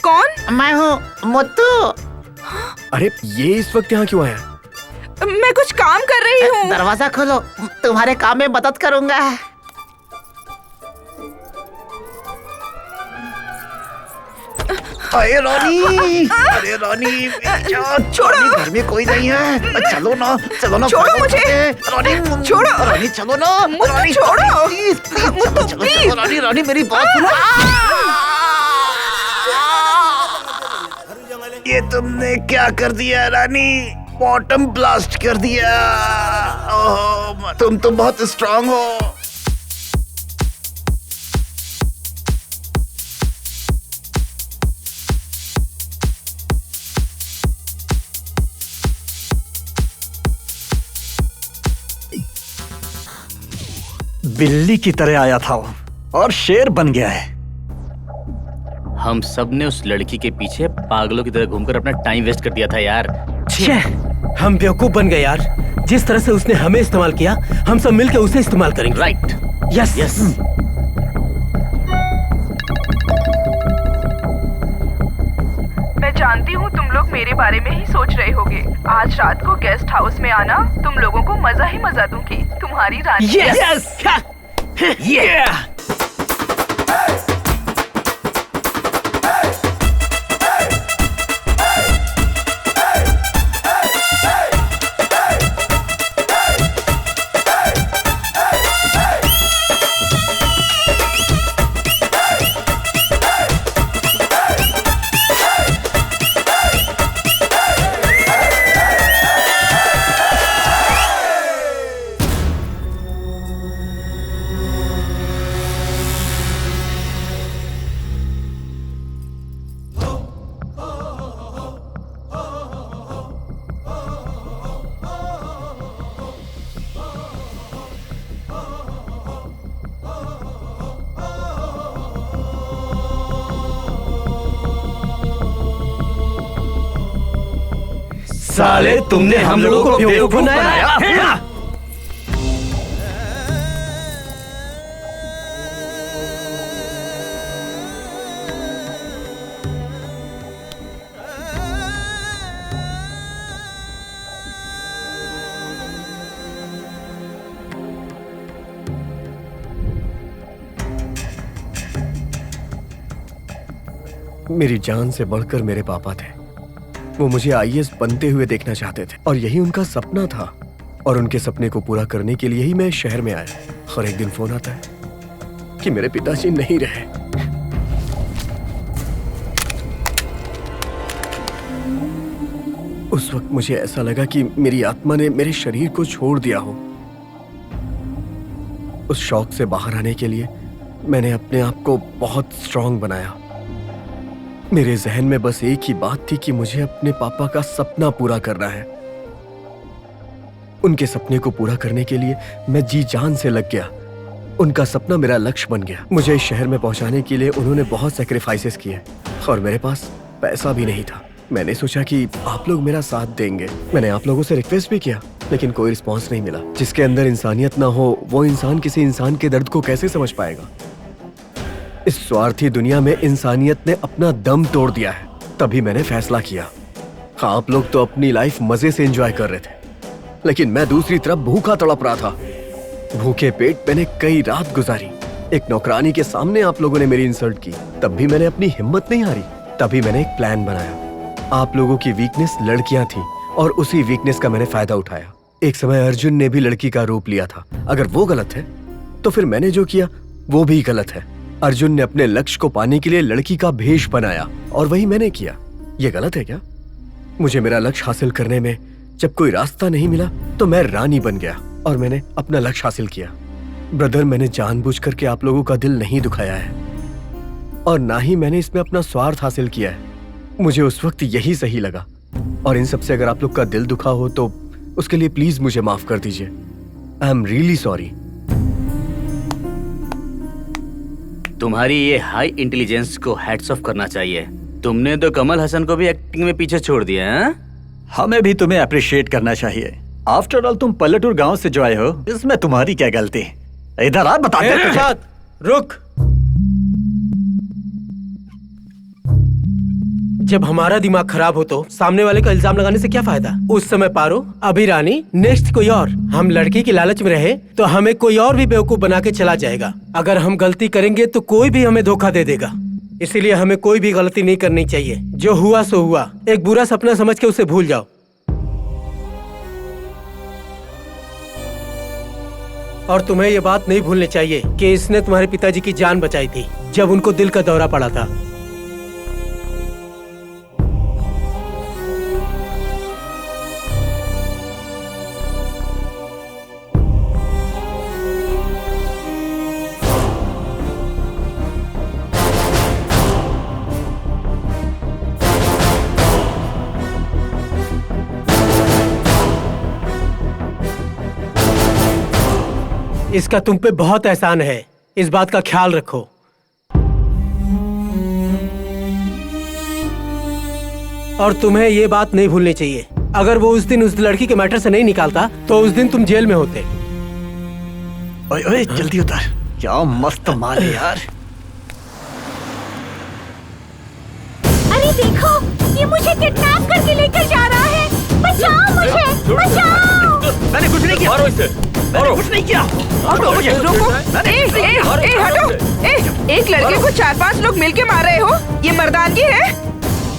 कौन? मैं हूँ मुत्तू। अरे ये इस वक्त यहाँ क्यों आया? मैं कुछ काम कर रही हूँ। दरवाजा खोलो, तुम्हारे काम में मदद करूंगा। अरे रानी, अरे रानी, छोड़ो। घर में कोई नहीं है। चलो ना, चलो ना। छोड़ो मुझे। रानी, छोड़ो। रानी चलो ना। रानी छोड़ो। प्लीज, चलो, चलो, चलो, रानी, रानी मेरी बात सुनो। ये तुमने क्या कर दिया रानी? बॉटम ब्लास्ट कर दिया। ओह, तुम तो बहुत स्ट्रांग हो। बिल्ली की तरह आया था वो, और शेर बन गया है। हम सब ने उस लड़की के पीछे पागलों की तरह घूमकर अपना टाइम वेस्ट कर दिया था यार। हम बेवकूफ बन गए यार। जिस तरह से उसने हमें इस्तेमाल किया, हम सब मिलकर उसे इस्तेमाल करेंगे। राइट। Yes yes. मैं जानती हूँ तुम लोग मेरे बारे में ही सोच रहे होगे। आज रात को गेस्ट हाउस में आना, तुम लोगों को मजा ही मजा दूंगी। तुम्हारी रानी। यस। साले तुमने हम लोगों को बेवकूफ बनाया। मेरी जान से बढ़कर मेरे पापा थे। वो मुझे आईएएस बनते हुए देखना चाहते थे और यही उनका सपना था। और उनके सपने को पूरा करने के लिए ही मैं शहर में आया। और एक दिन फोन आता है कि मेरे पिताजी नहीं रहे। उस वक्त मुझे ऐसा लगा कि मेरी आत्मा ने मेरे शरीर को छोड़ दिया हो। उस शौक से बाहर आने के लिए मैंने अपने आप को बहुत स्ट्रांग बनाया। मेरे जहन में बस एक ही बात थी कि मुझे अपने पापा का सपना पूरा करना है। उनके सपने को पूरा करने के लिए मैं जी जान से लग गया। उनका सपना मेरा लक्ष्य बन गया। मुझे इस शहर में पहुंचाने के लिए उन्होंने बहुत सैक्रिफाइसेस किए और मेरे पास पैसा भी नहीं था। मैंने सोचा कि आप लोग मेरा साथ देंगे। मैंने आप लोगों से रिक्वेस्ट भी किया, लेकिन कोई रिस्पॉन्स नहीं मिला। जिसके अंदर इंसानियत ना हो वो इंसान किसी इंसान के दर्द को कैसे समझ पाएगा। इस स्वार्थी दुनिया में इंसानियत ने अपना दम तोड़ दिया है। तभी मैंने फैसला किया। आप लोग तो अपनी लाइफ मजे से एंजॉय कर रहे थे, लेकिन मैं दूसरी तरफ भूखा तड़प रहा था। भूखे पेट मैंने कई रात गुजारी। एक नौकरानी के सामने आप लोगों ने मेरी इंसल्ट की, तब भी मैंने अपनी हिम्मत नहीं हारी। तभी मैंने एक प्लान बनाया। आप लोगों की वीकनेस लड़कियां थी और उसी वीकनेस का मैंने फायदा उठाया। एक समय अर्जुन ने भी लड़की का रूप लिया था। अगर वो गलत है तो फिर मैंने जो किया वो भी गलत है। अर्जुन ने अपने लक्ष्य को पाने के लिए लड़की का भेष बनाया और वही मैंने किया। ये गलत है क्या? मुझे मेरा लक्ष्य हासिल करने में जब कोई रास्ता नहीं मिला तो मैं रानी बन गया और मैंने अपना लक्ष्य हासिल किया। ब्रदर, मैंने जानबूझ करके आप लोगों का दिल नहीं दुखाया है और ना ही मैंने इसमें अपना स्वार्थ हासिल किया है। मुझे उस वक्त यही सही लगा और इन सबसे अगर आप लोग का दिल दुखा हो तो उसके लिए प्लीज मुझे माफ कर दीजिए। I am really sorry. तुम्हारी ये हाई इंटेलिजेंस को हैट्स ऑफ करना चाहिए। तुमने तो कमल हसन को भी एक्टिंग में पीछे छोड़ दिया है। हमें भी तुम्हें अप्रिशिएट करना चाहिए। आफ्टर ऑल तुम पल्लटूर गांव से जो आए हो, इसमें तुम्हारी क्या गलती? इधर आ, बता दे। रुक। जब हमारा दिमाग खराब हो तो सामने वाले का इल्जाम लगाने से क्या फायदा? उस समय पारो, अभी रानी, नेक्स्ट कोई और। हम लड़की की लालच में रहे तो हमें कोई और भी बेवकूफ बना के चला जाएगा। अगर हम गलती करेंगे तो कोई भी हमें धोखा दे देगा। इसीलिए हमें कोई भी गलती नहीं करनी चाहिए। जो हुआ सो हुआ। एक बुरा सपना समझ के उसे भूल जाओ। और तुम्हें ये बात नहीं भूलनी चाहिए कि इसने तुम्हारे पिताजी की जान बचाई थी जब उनको दिल का दौरा पड़ा था। इसका तुम पे बहुत एहसान है, इस बात का ख्याल रखो। और तुम्हें ये बात नहीं भूलनी चाहिए, अगर वो उस दिन उस लड़की के मैटर से नहीं निकालता तो उस दिन तुम जेल में होते। ओए ओए, जल्दी उतर। क्या मस्त माल है यार। अरे देखो, ये मुझे किडनैप करके लेकर जा रहा है। बचाओ मुझे, बचाओ। मैंने कुछ नहीं किया। मारो इसे। मैंने कुछ नहीं किया। हटो मुझे, रोको। हटो। एक लड़के को 4-5 लोग मिलके मार रहे हो, ये मर्दानगी है?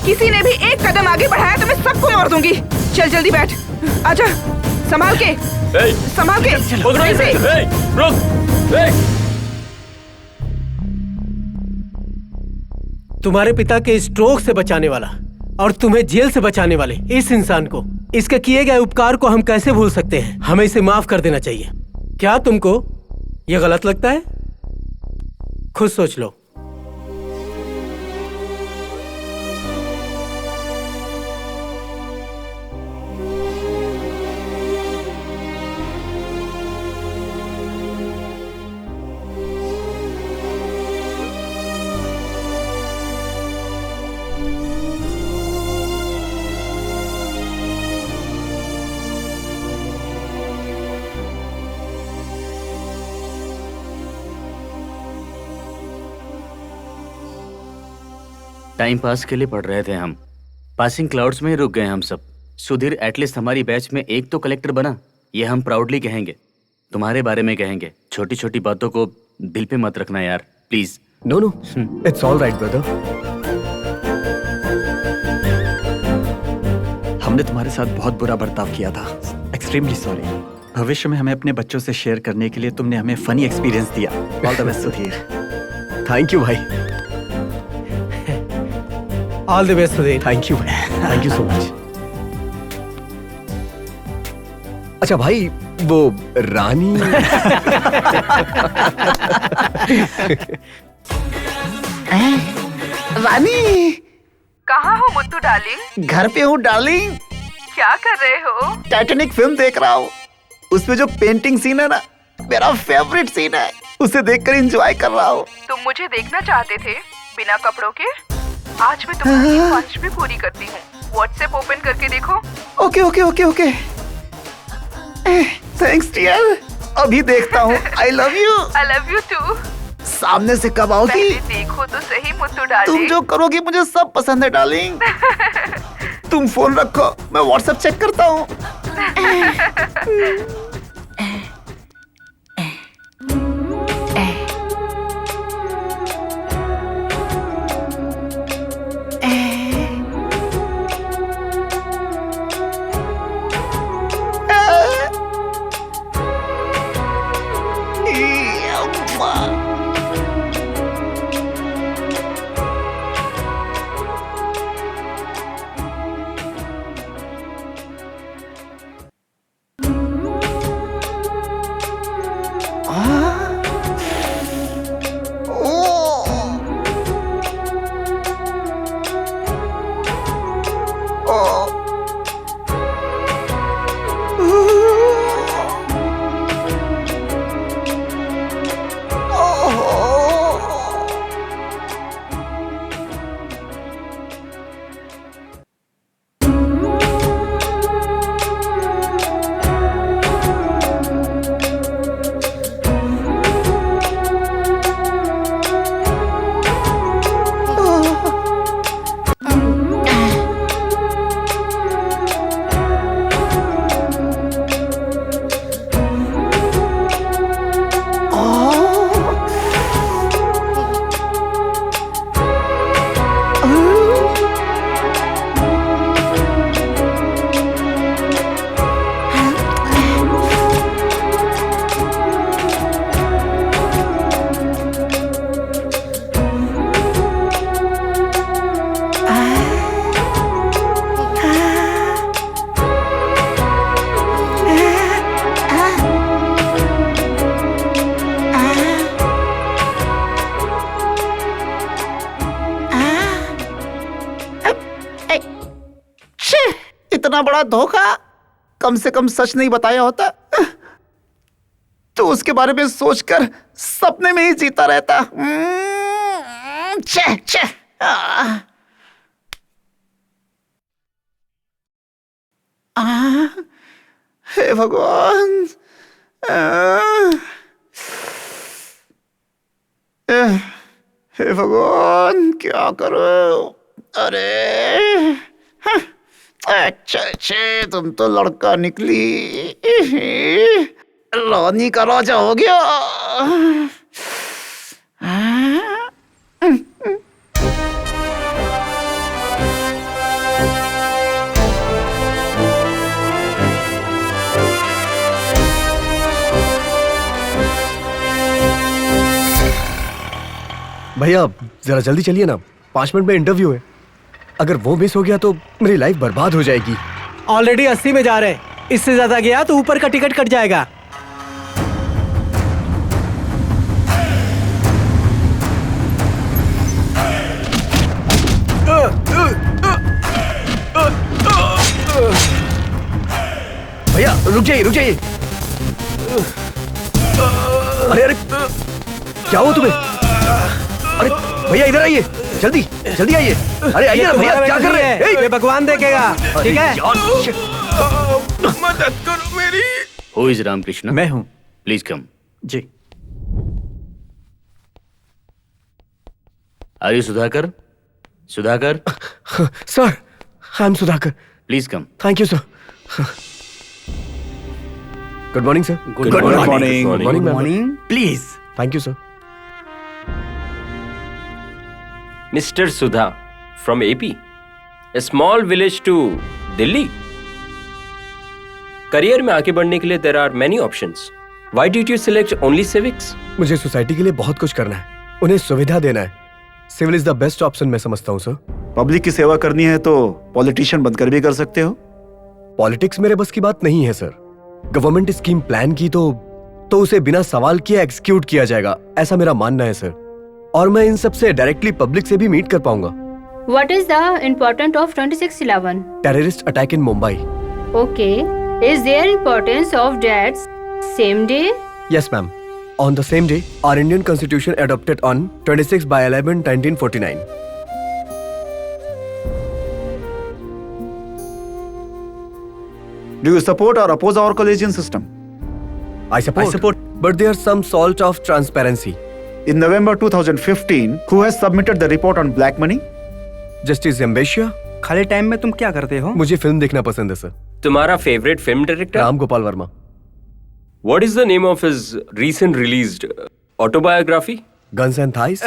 किसी ने भी एक कदम आगे बढ़ाया तो मैं सबको मार दूंगी। चल जल्दी बैठ, आजा। संभाल के, संभाल के। तुम्हारे पिता के स्ट्रोक से बचाने वाला और तुम्हें जेल से बचाने वाले इस इंसान को, इसके किए गए उपकार को हम कैसे भूल सकते हैं? हमें इसे माफ कर देना चाहिए। क्या तुमको ये गलत लगता है? खुद सोच लो। टाइम पास के लिए पढ़ रहे थे हम, पासिंग क्लाउड्स में ही रुक गए हम सब। सुधीर एटलीस्ट हमारी बैच में एक तो कलेक्टर बना, ये हम प्राउडली कहेंगे। तुम्हारे बारे में कहेंगे। छोटी छोटी बातों को दिल पे मत रखना यार, please. No no, it's all right brother. हमने तुम्हारे साथ बहुत बुरा बर्ताव किया था। Extremely sorry. भविष्य में हमें अपने बच्चों से शेयर करने के लिए तुमने हमें फनी एक्सपीरियंस दिया। All the best Sudhir. Thank you भाई। All the best Sudhir. Thank you भाई, थैंक यू सो मच। अच्छा भाई, वो रानी रानी कहाँ हो मुत्तू डार्लिंग? घर पे हूँ डार्लिंग। क्या कर रहे हो? टाइटैनिक फिल्म देख रहा हूँ। उसमें जो पेंटिंग सीन है ना, मेरा फेवरेट सीन है। उसे देखकर एंजॉय कर रहा हूँ। तुम मुझे देखना चाहते थे बिना कपड़ों के? आज मैं तुम्हारी ख्वाहिश भी पूरी करती हूँ। व्हाट्सएप ओपन करके देखो। Okay okay okay okay. Thanks dear. अभी देखता हूँ। I love you. I love you too. सामने से कब आओगी? देखो तो सही मुत्तू डार्लिंग। तुम जो करोगी मुझे सब पसंद है डार्लिंग। तुम फोन रखो, मैं व्हाट्सएप चेक करता हूँ। इतना बड़ा धोखा, कम से कम सच नहीं बताया होता तो उसके बारे में सोचकर सपने में ही जीता रहता। छे छे। हे भगवान, हे भगवान, क्या करो? अरे अच्छा अच्छा, तुम तो लड़का निकली, रोनी का राजा हो गया। भैया जरा जल्दी चलिए ना, 5 मिनट में इंटरव्यू है। अगर वो मिस हो गया तो मेरी लाइफ बर्बाद हो जाएगी। ऑलरेडी 80 में जा रहे हैं, इससे ज्यादा गया तो ऊपर का टिकट कट जाएगा। भैया रुक जाइए, रुक जाइए। अरे अरे क्या हुआ तुम्हें? अरे भैया इधर आइए, जल्दी जल्दी आइए। अरे आइए ना भैया, क्या कर रहे हैं? ये भगवान देखेगा, ठीक है? मदद करो मेरी। Who is Ramakrishna? मैं हूँ। Please come. जी। Are you Sudhakar? Sudhakar? Sir, I am Sudhakar. Please come. Thank you sir. Good morning sir. Good morning. Morning Good morning. Please. Thank you sir. Mr. Sudha from AP, a small village to Delhi. Career में आगे बढ़ने के लिए there are many options. Why did you select only civics? मुझे society के लिए बहुत कुछ करना है, उन्हें सुविधा देना है। Civil is the best option मैं समझता हूँ सर। पब्लिक की सेवा करनी है तो पॉलिटिशियन बनकर भी कर सकते हो। पॉलिटिक्स मेरे बस की बात नहीं है सर। गवर्नमेंट स्कीम प्लान की तो उसे बिना सवाल किए एग्जीक्यूट किया जाएगा, ऐसा मेरा मानना है सर। और मैं इन सब से डायरेक्टली पब्लिक से भी मीट कर पाऊंगा। What is the importance of 26/11? Terrorist attack in Mumbai. Okay. Is there importance of that same day? Yes, ma'am. On the same day, our Indian Constitution adopted on 26/11, 1949. Do you support or oppose our collegian system? I support. But there's some salt of transparency. In November 2015, who has submitted the report on black money? Justice एम्बेशिया। खाली time में तुम क्या करते हो? मुझे film देखना पसंद है सर। तुम्हारा favourite film director? Ram Gopal Verma. What is the name of his recent released autobiography? Guns and Thighs।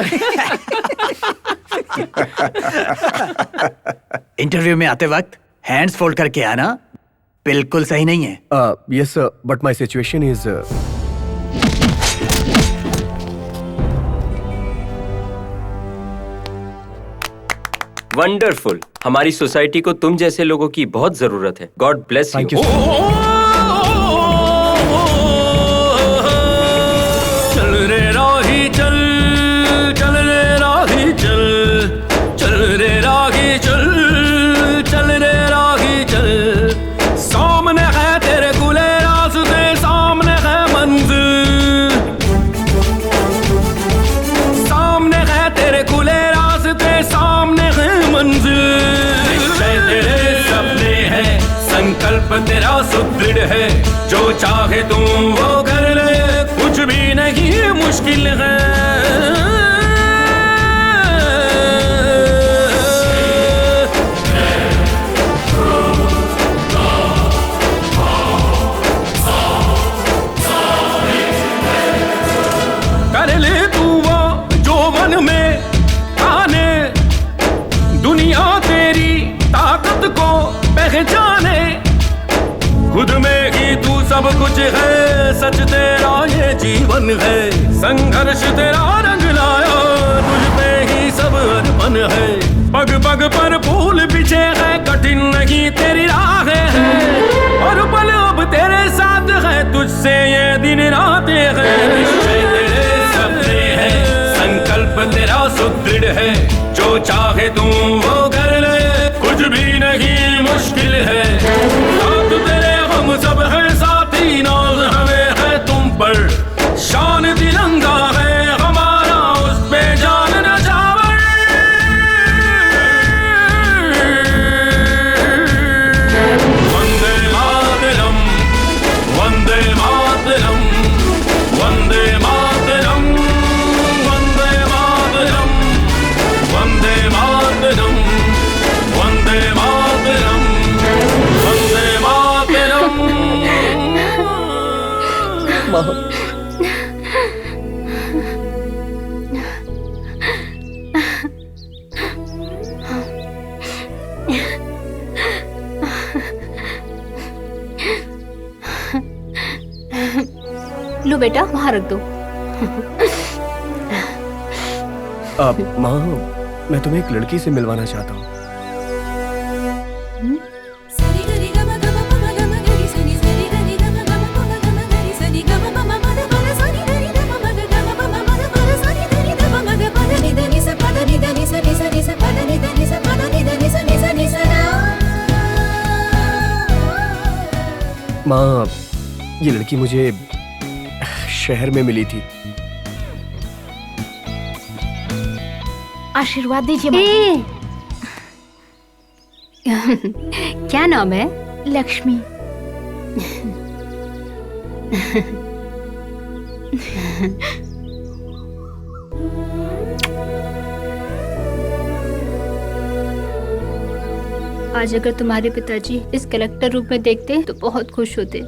Interview में आते वक्त हैंड्स फोल्ड करके आना बिल्कुल सही नहीं है। Yes sir, but my situation is wonderful. हमारी सोसाइटी को तुम जैसे लोगों की बहुत जरूरत है। God bless you. चल रे राही चल, चल रे राही चल, चल रे राही चल, चल रे राही चल। सामने है तेरे खुले रास्ते, सामने है मंजिल, सामने है तेरे खुले रास्ते, सामने है मंजिल। निश्चय तेरे सपने हैं, संकल्प तेरा सुदृढ़ है, जो चाहे तुम वो कर ले, कुछ भी नहीं मुश्किल है। कर ले तू वो जो मन में आने, दुनिया तेरी ताकत को पहचाने, खुद में ही तू सब कुछ है, सच तेरा ये जीवन है, संघर्ष तेरा रंग लाया, तुझ पे ही सब अर्पण है, पग पग पर फूल बिछे हैं, कठिन नहीं तेरी राह है, और पल अब तेरे साथ है, तुझसे ये दिन रातें हैं। निश्चय तेरे सपने हैं, संकल्प तेरा सुदृढ़ है, जो चाहे तुम वो कर ले, कुछ भी नहीं मुश्किल है। साथ तेरे हम सब हैं साथी, नाज हमें है तुम पर, शान तिरंगा है हमारा, उस पे जान नछावर। वंदे मातरम, वंदे मातरम, वंदे मातरम, वंदे मातरम, वंदे मातरम, वंदे मातरम, वंदे मातरम। लो बेटा वहां रख दो। माँ, मैं तुम्हें एक लड़की से मिलवाना चाहता हूँ। माँ, ये लड़की मुझे शहर में मिली थी। आशीर्वाद दीजिए। क्या नाम है? लक्ष्मी। आज अगर तुम्हारे पिताजी इस कलेक्टर रूप में देखते तो बहुत खुश होते।